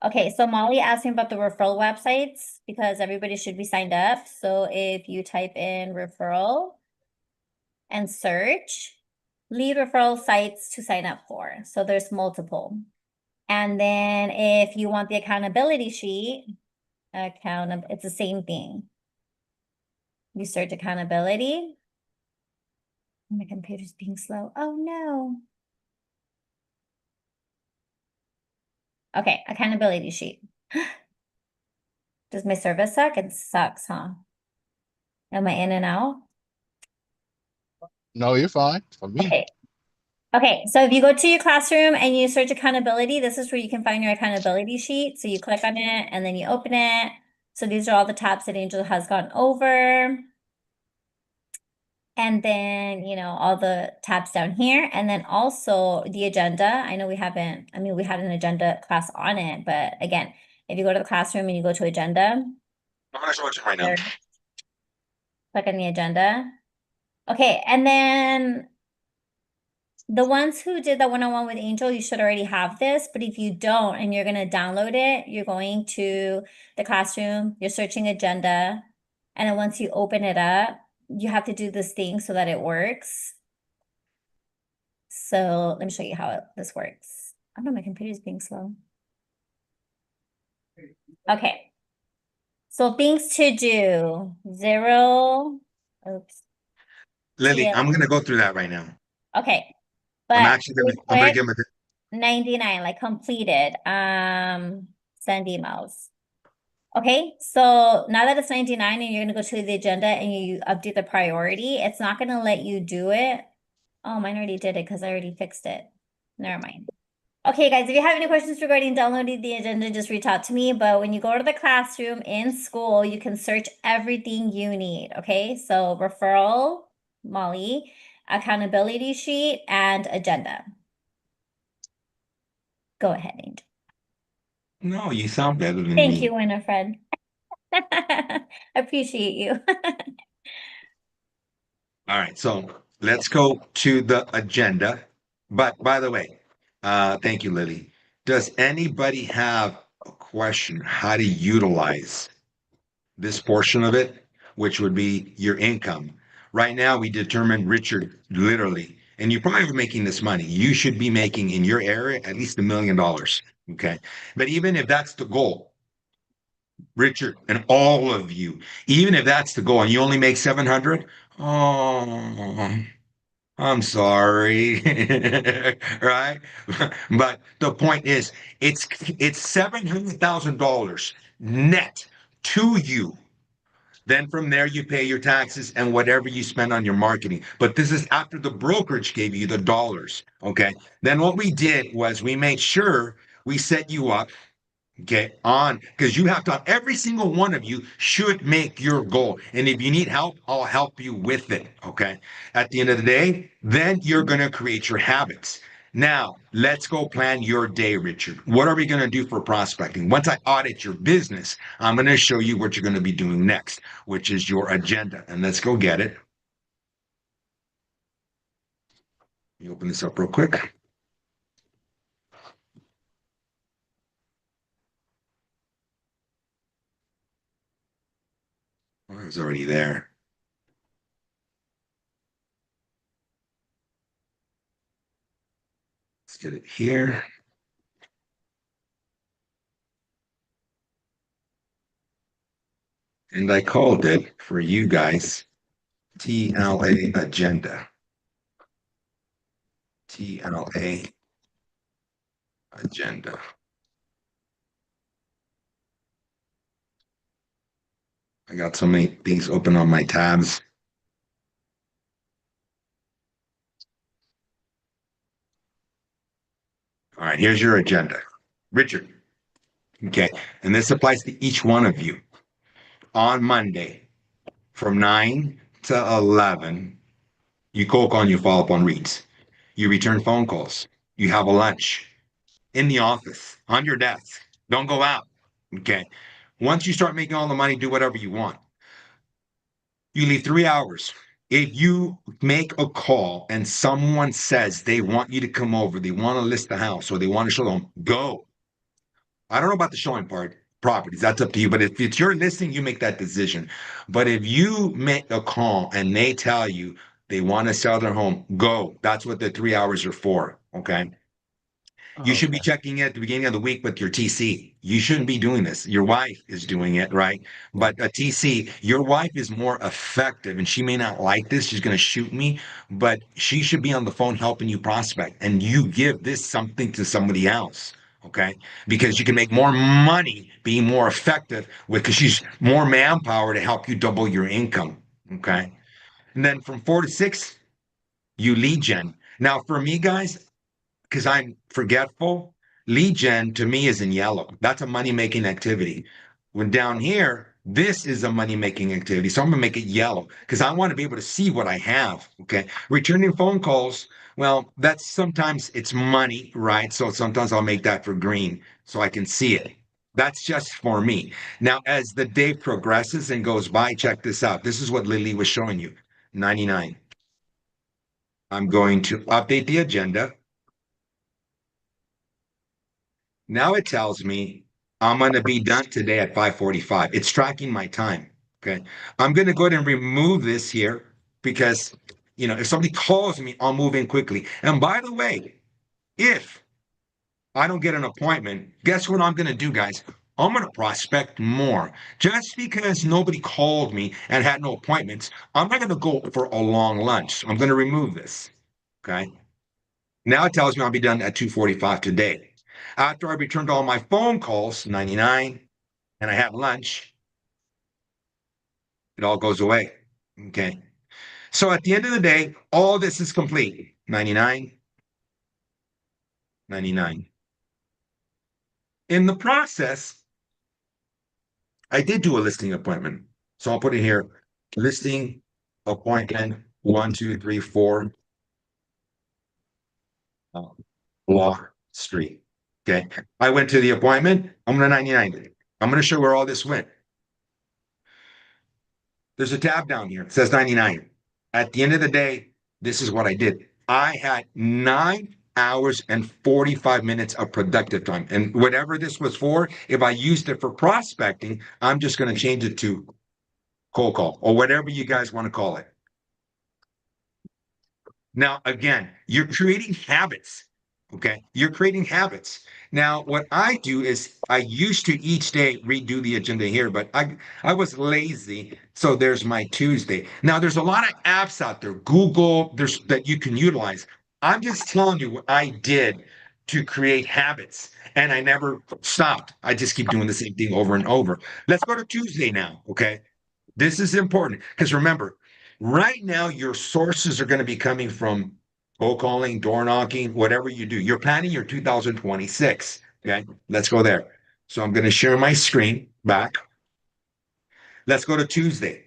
F: Okay, so Molly asked me about the referral websites because everybody should be signed up. So if you type in referral and search, lead referral sites to sign up for. So there's multiple. And then if you want the accountability sheet, it's the same thing. You search accountability. My computer's being slow. Oh no. Okay, accountability sheet. Does my service suck? It sucks, huh? Am I in and out?
D: No, you're fine for me.
F: Okay. Okay, so if you go to your classroom and you search accountability, this is where you can find your accountability sheet. So you click on it and then you open it. So these are all the tabs that Angel has gone over. And then, all the tabs down here. And then also the agenda. I know we had an agenda class on it, but again, if you go to the classroom and you go to agenda,
A: I'm gonna show it to you right now.
F: click on the agenda. Okay, and then the ones who did the one-on-one with Angel, you should already have this, but if you don't and you're going to download it, you're going to the classroom, you're searching agenda, and then once you open it up, you have to do this thing so that it works. So let me show you how this works. I don't know, my computer's being slow. Okay. So things to do, 0, oops.
A: Lily, I'm gonna go through that right now.
F: Okay.
A: I'm
F: But
A: actually gonna give them
F: 99, like completed. Send emails. Okay, so now that it's 99 and you're gonna go to the agenda and you update the priority, it's not gonna let you do it. Oh, mine already did it because I already fixed it. Never mind. Okay, guys, if you have any questions regarding downloading the agenda, just reach out to me. But when you go to the classroom in school, you can search everything you need. Okay, so referral, Molly, accountability sheet, and agenda. Go ahead, Angel.
A: No, you sound better than
F: Thank
A: me.
F: you, Winifred. Appreciate you.
A: All right, so let's go to the agenda. But by the way, thank you, Lily. Does anybody have a question how to utilize this portion of it, which would be your income? Right now, we determine Richard literally, and you probably are making this money. You should be making in your area at least $1 million. Okay. But even if that's the goal, Richard, and all of you, even if that's the goal and you only make 700, oh, I'm sorry. Right? But the point is, it's $700,000 net to you. Then from there, you pay your taxes and whatever you spend on your marketing. But this is after the brokerage gave you the dollars. Okay. Then what we did was we made sure we set you up. Okay, on because you have to, every single one of you should make your goal. And if you need help, I'll help you with it. Okay. At the end of the day, then you're going to create your habits. Now, let's go plan your day, Richard. What are we going to do for prospecting? Once I audit your business, I'm going to show you what you're going to be doing next, which is your agenda. And let's go get it. Let me open this up real quick. Oh, it was already there. Let's get it here. And I called it for you guys TLA agenda. TLA agenda. I got so many things open on my tabs. All right, here's your agenda. Richard, okay, and this applies to each one of you. On Monday, from 9 to 11, you cold call and you follow up on reads. You return phone calls. You have a lunch in the office, on your desk. Don't go out, okay? Once you start making all the money, do whatever you want. You leave 3 hours. If you make a call and someone says they want you to come over, they want to list the house or they want to show them, go. I don't know about the showing part, properties. That's up to you. But if it's your listing, you make that decision. But if you make a call and they tell you they want to sell their home, go. That's what the 3 hours are for. Okay. You
G: Oh,
A: should be
G: okay.
A: checking it at the beginning of the week with your TC. You shouldn't be doing this. Your wife is doing it, right?
G: Yeah.
A: But a TC, your wife is more effective, and she may not like this. She's going to shoot me, but she should be on the phone helping you prospect, and you give this something to somebody else, okay? Because you can make more money being more effective with because she's more manpower to help you double your income, okay? And then from 4 to 6, you lead gen. Now, for me, guys, because I'm forgetful, lead gen to me is in yellow. That's a money making activity. When down here, this is a money making activity. So I'm going to make it yellow because I want to be able to see what I have. Okay. Returning phone calls. Well, that's sometimes it's money, right? So sometimes I'll make that for green so I can see it. That's just for me. Now, as the day progresses and goes by, check this out. This is what Lily was showing you 99. I'm going to update the agenda. Now it tells me I'm going to be done today at 5:45. It's tracking my time. Okay. I'm going to go ahead and remove this here because, if somebody calls me, I'll move in quickly. And by the way, if I don't get an appointment, guess what I'm going to do, guys? I'm going to prospect more. Just because nobody called me and had no appointments, I'm not going to go for a long lunch. So I'm going to remove this. Okay. Now it tells me I'll be done at 2:45 today. After I returned all my phone calls, 99, and I have lunch, it all goes away. Okay. So at the end of the day, all this is complete. 99, 99. In the process, I did do a listing appointment. So I'll put it here. Listing appointment 1, 2, 3, 4 Wall Street. Okay. I went to the appointment. I'm going to 99. I'm going to show where all this went. There's a tab down here. It says 99. At the end of the day, this is what I did. I had 9 hours and 45 minutes of productive time. And whatever this was for, if I used it for prospecting, I'm just going to change it to cold call or whatever you guys want to call it. Now, again, you're creating habits. Okay. You're creating habits. Now, what I do is I used to each day redo the agenda here, but I was lazy. So there's my Tuesday. Now, there's a lot of apps out there, Google, there's that you can utilize. I'm just telling you what I did to create habits, and I never stopped. I just keep doing the same thing over and over. Let's go to Tuesday now. Okay. This is important because remember, right now your sources are going to be coming from cold calling, door knocking, whatever you do. You're planning your 2026. Okay, let's go there. So I'm going to share my screen back. Let's go to Tuesday.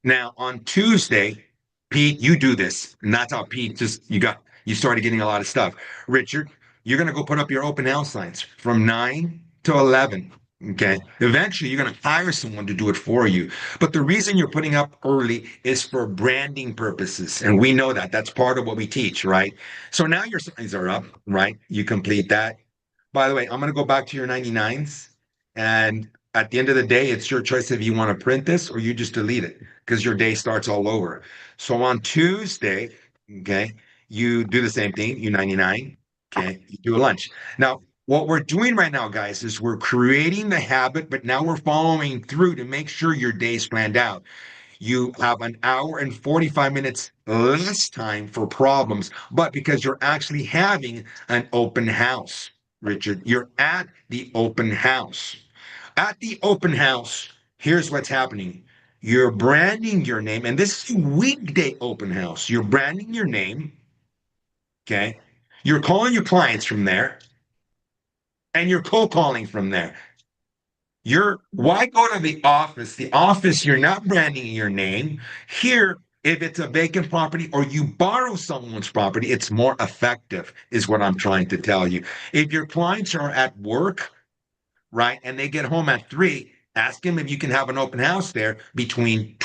A: Now on Tuesday, Pete, you do this, and that's how Pete just you started getting a lot of stuff. Richard, you're going to go put up your open house signs from 9 to 11. Okay. Eventually, you're going to hire someone to do it for you. But the reason you're putting up early is for branding purposes. And we know that. That's part of what we teach, right? So now your signs are up, right? You complete that. By the way, I'm going to go back to your 99s. And at the end of the day, it's your choice if you want to print this or you just delete it because your day starts all over. So on Tuesday, okay, you do the same thing, you 99, okay, you do a lunch. Now, what we're doing right now, guys, is we're creating the habit, but now we're following through to make sure your day's planned out. You have an hour and 45 minutes less time for problems, but because you're actually having an open house, Richard, you're at the open house. At the open house, here's what's happening. You're branding your name, and this is a weekday open house. You're branding your name, okay? You're calling your clients from there, and you're cold calling from there. Why go to the office? The office, you're not branding your name. Here, if it's a vacant property or you borrow someone's property, it's more effective, is what I'm trying to tell you. If your clients are at work, right? And they get home at 3, ask them if you can have an open house there between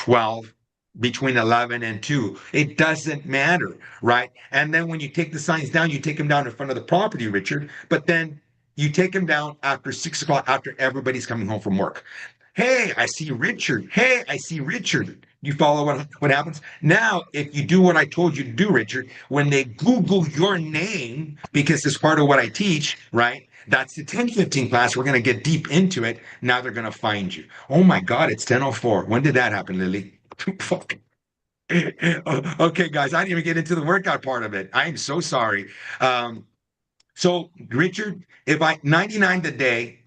A: 11 and 2. It doesn't matter, right? And then when you take the signs down, you take them down in front of the property, Richard, but then you take them down after 6 o'clock, after everybody's coming home from work. Hey, I see Richard. Hey, I see Richard. You follow what happens? Now, if you do what I told you to do, Richard, when they Google your name, because it's part of what I teach, right? That's the 10:15 class. We're going to get deep into it. Now they're going to find you. Oh my God, it's 10:04. When did that happen, Lily? Fuck. Okay, guys, I didn't even get into the workout part of it. I am so sorry. So, Richard, if I 99 today,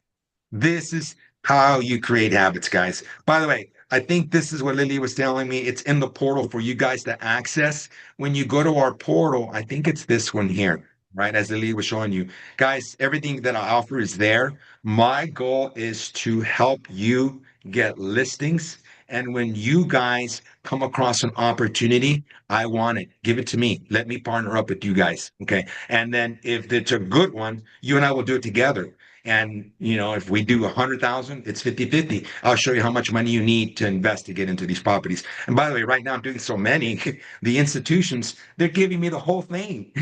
A: this is how you create habits, guys. By the way, I think this is what Lily was telling me. It's in the portal for you guys to access. When you go to our portal, I think it's this one here, right? As Lily was showing you. Guys, everything that I offer is there. My goal is to help you get listings. And when you guys come across an opportunity, I want it. Give it to me. Let me partner up with you guys. Okay. And then if it's a good one, you and I will do it together. And, if we do 100,000, it's 50-50. I'll show you how much money you need to invest to get into these properties. And by the way, right now I'm doing so many, the institutions, they're giving me the whole thing.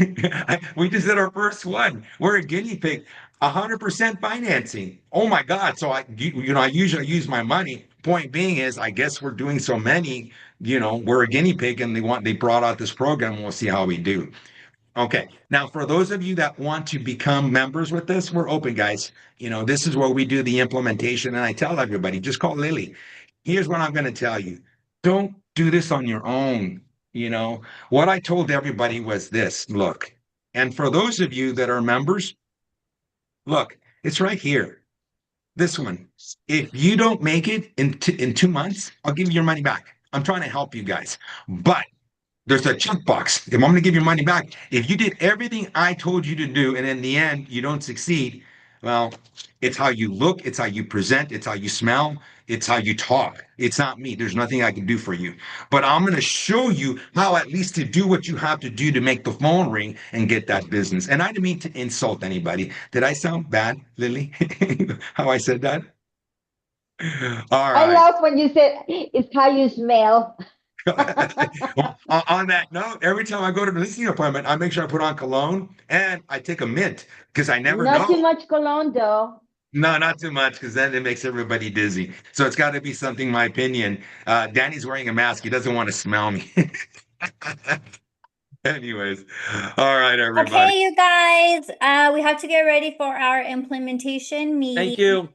A: We just did our first one. We're a guinea pig, 100% financing. Oh my God. So I usually use my money. Point being is, I guess we're doing so many, we're a guinea pig and they brought out this program. We'll see how we do. Okay. Now, for those of you that want to become members with this, we're open, guys. This is where we do the implementation. And I tell everybody, just call Lily. Here's what I'm going to tell you. Don't do this on your own. What I told everybody was this, look, and for those of you that are members, look, it's right here. This one. If you don't make it in 2 months, I'll give you your money back. I'm trying to help you guys. But there's a checkbox. If I'm going to give your money back, if you did everything I told you to do, and in the end you don't succeed, well, it's how you look, it's how you present, it's how you smell, it's how you talk. It's not me. There's nothing I can do for you. But I'm going to show you how at least to do what you have to do to make the phone ring and get that business. And I didn't mean to insult anybody. Did I sound bad, Lily? How I said that? All
I: I
A: right.
I: love when you said it's how you smell.
A: On that note, every time I go to the listening appointment, I make sure I put on cologne and I take a mint because I never
I: Not too
A: know.
I: much cologne though.
A: No, not too much because then it makes everybody dizzy. So it's got to be something, my opinion. Danny's wearing a mask. He doesn't want to smell me. Anyways, all right, everybody.
F: Okay, you guys, we have to get ready for our implementation
E: Thank
F: meeting.
E: you.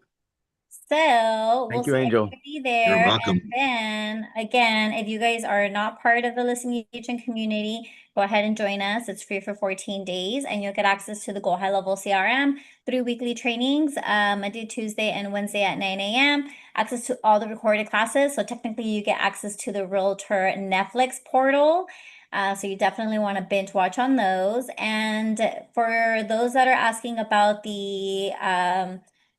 F: So we'll
G: Thank you,
F: see
G: Angel.
F: everybody
A: You're
F: there.
A: welcome.
F: And then again, if you guys are not part of the listening agent community, go ahead and join us. It's free for 14 days and you'll get access to the Go High Level CRM, 3 weekly trainings, Monday, Tuesday, and Wednesday at 9 a.m. Access to all the recorded classes. So technically you get access to the Realtor Netflix portal. So you definitely want to binge watch on those. And for those that are asking about the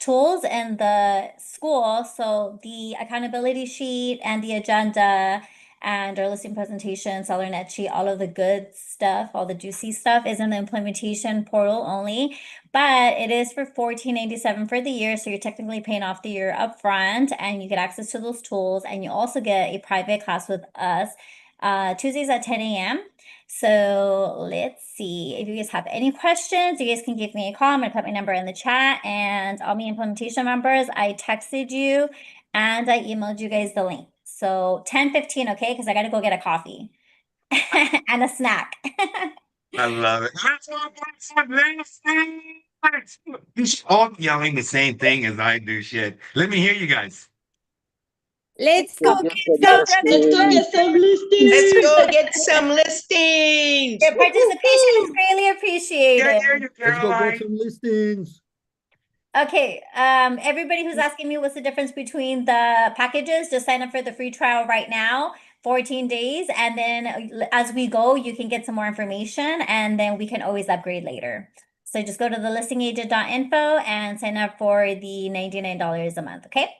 F: tools in the school. So the accountability sheet and the agenda and our listing presentation, seller net sheet, all of the good stuff, all the juicy stuff is in the implementation portal only, but it is for $14.97 for the year. So you're technically paying off the year upfront and you get access to those tools. And you also get a private class with us Tuesdays at 10 a.m. So let's see. If you guys have any questions, you guys can give me a call. I'm gonna put my number in the chat and all my implementation members. I texted you and I emailed you guys the link. So 10:15, okay? Because I gotta go get a coffee and a snack.
A: I love it. You should all be yelling the same thing as I do. Shit. Let me hear you guys.
F: Let's go get some
C: Let's go get
I: Some
C: let's
I: listings.
C: go get some listings.
F: Your participation is
C: Woo-hoo-hoo.
F: greatly
A: Can't
F: appreciated.
A: hear you,
J: Let's go get
A: Caroline.
J: some listings.
F: Okay, everybody who's asking me what's the difference between the packages, just sign up for the free trial right now, 14 days, and then as we go, you can get some more information and then we can always upgrade later. So just go to the listingagent.info and sign up for the $99 a month, okay?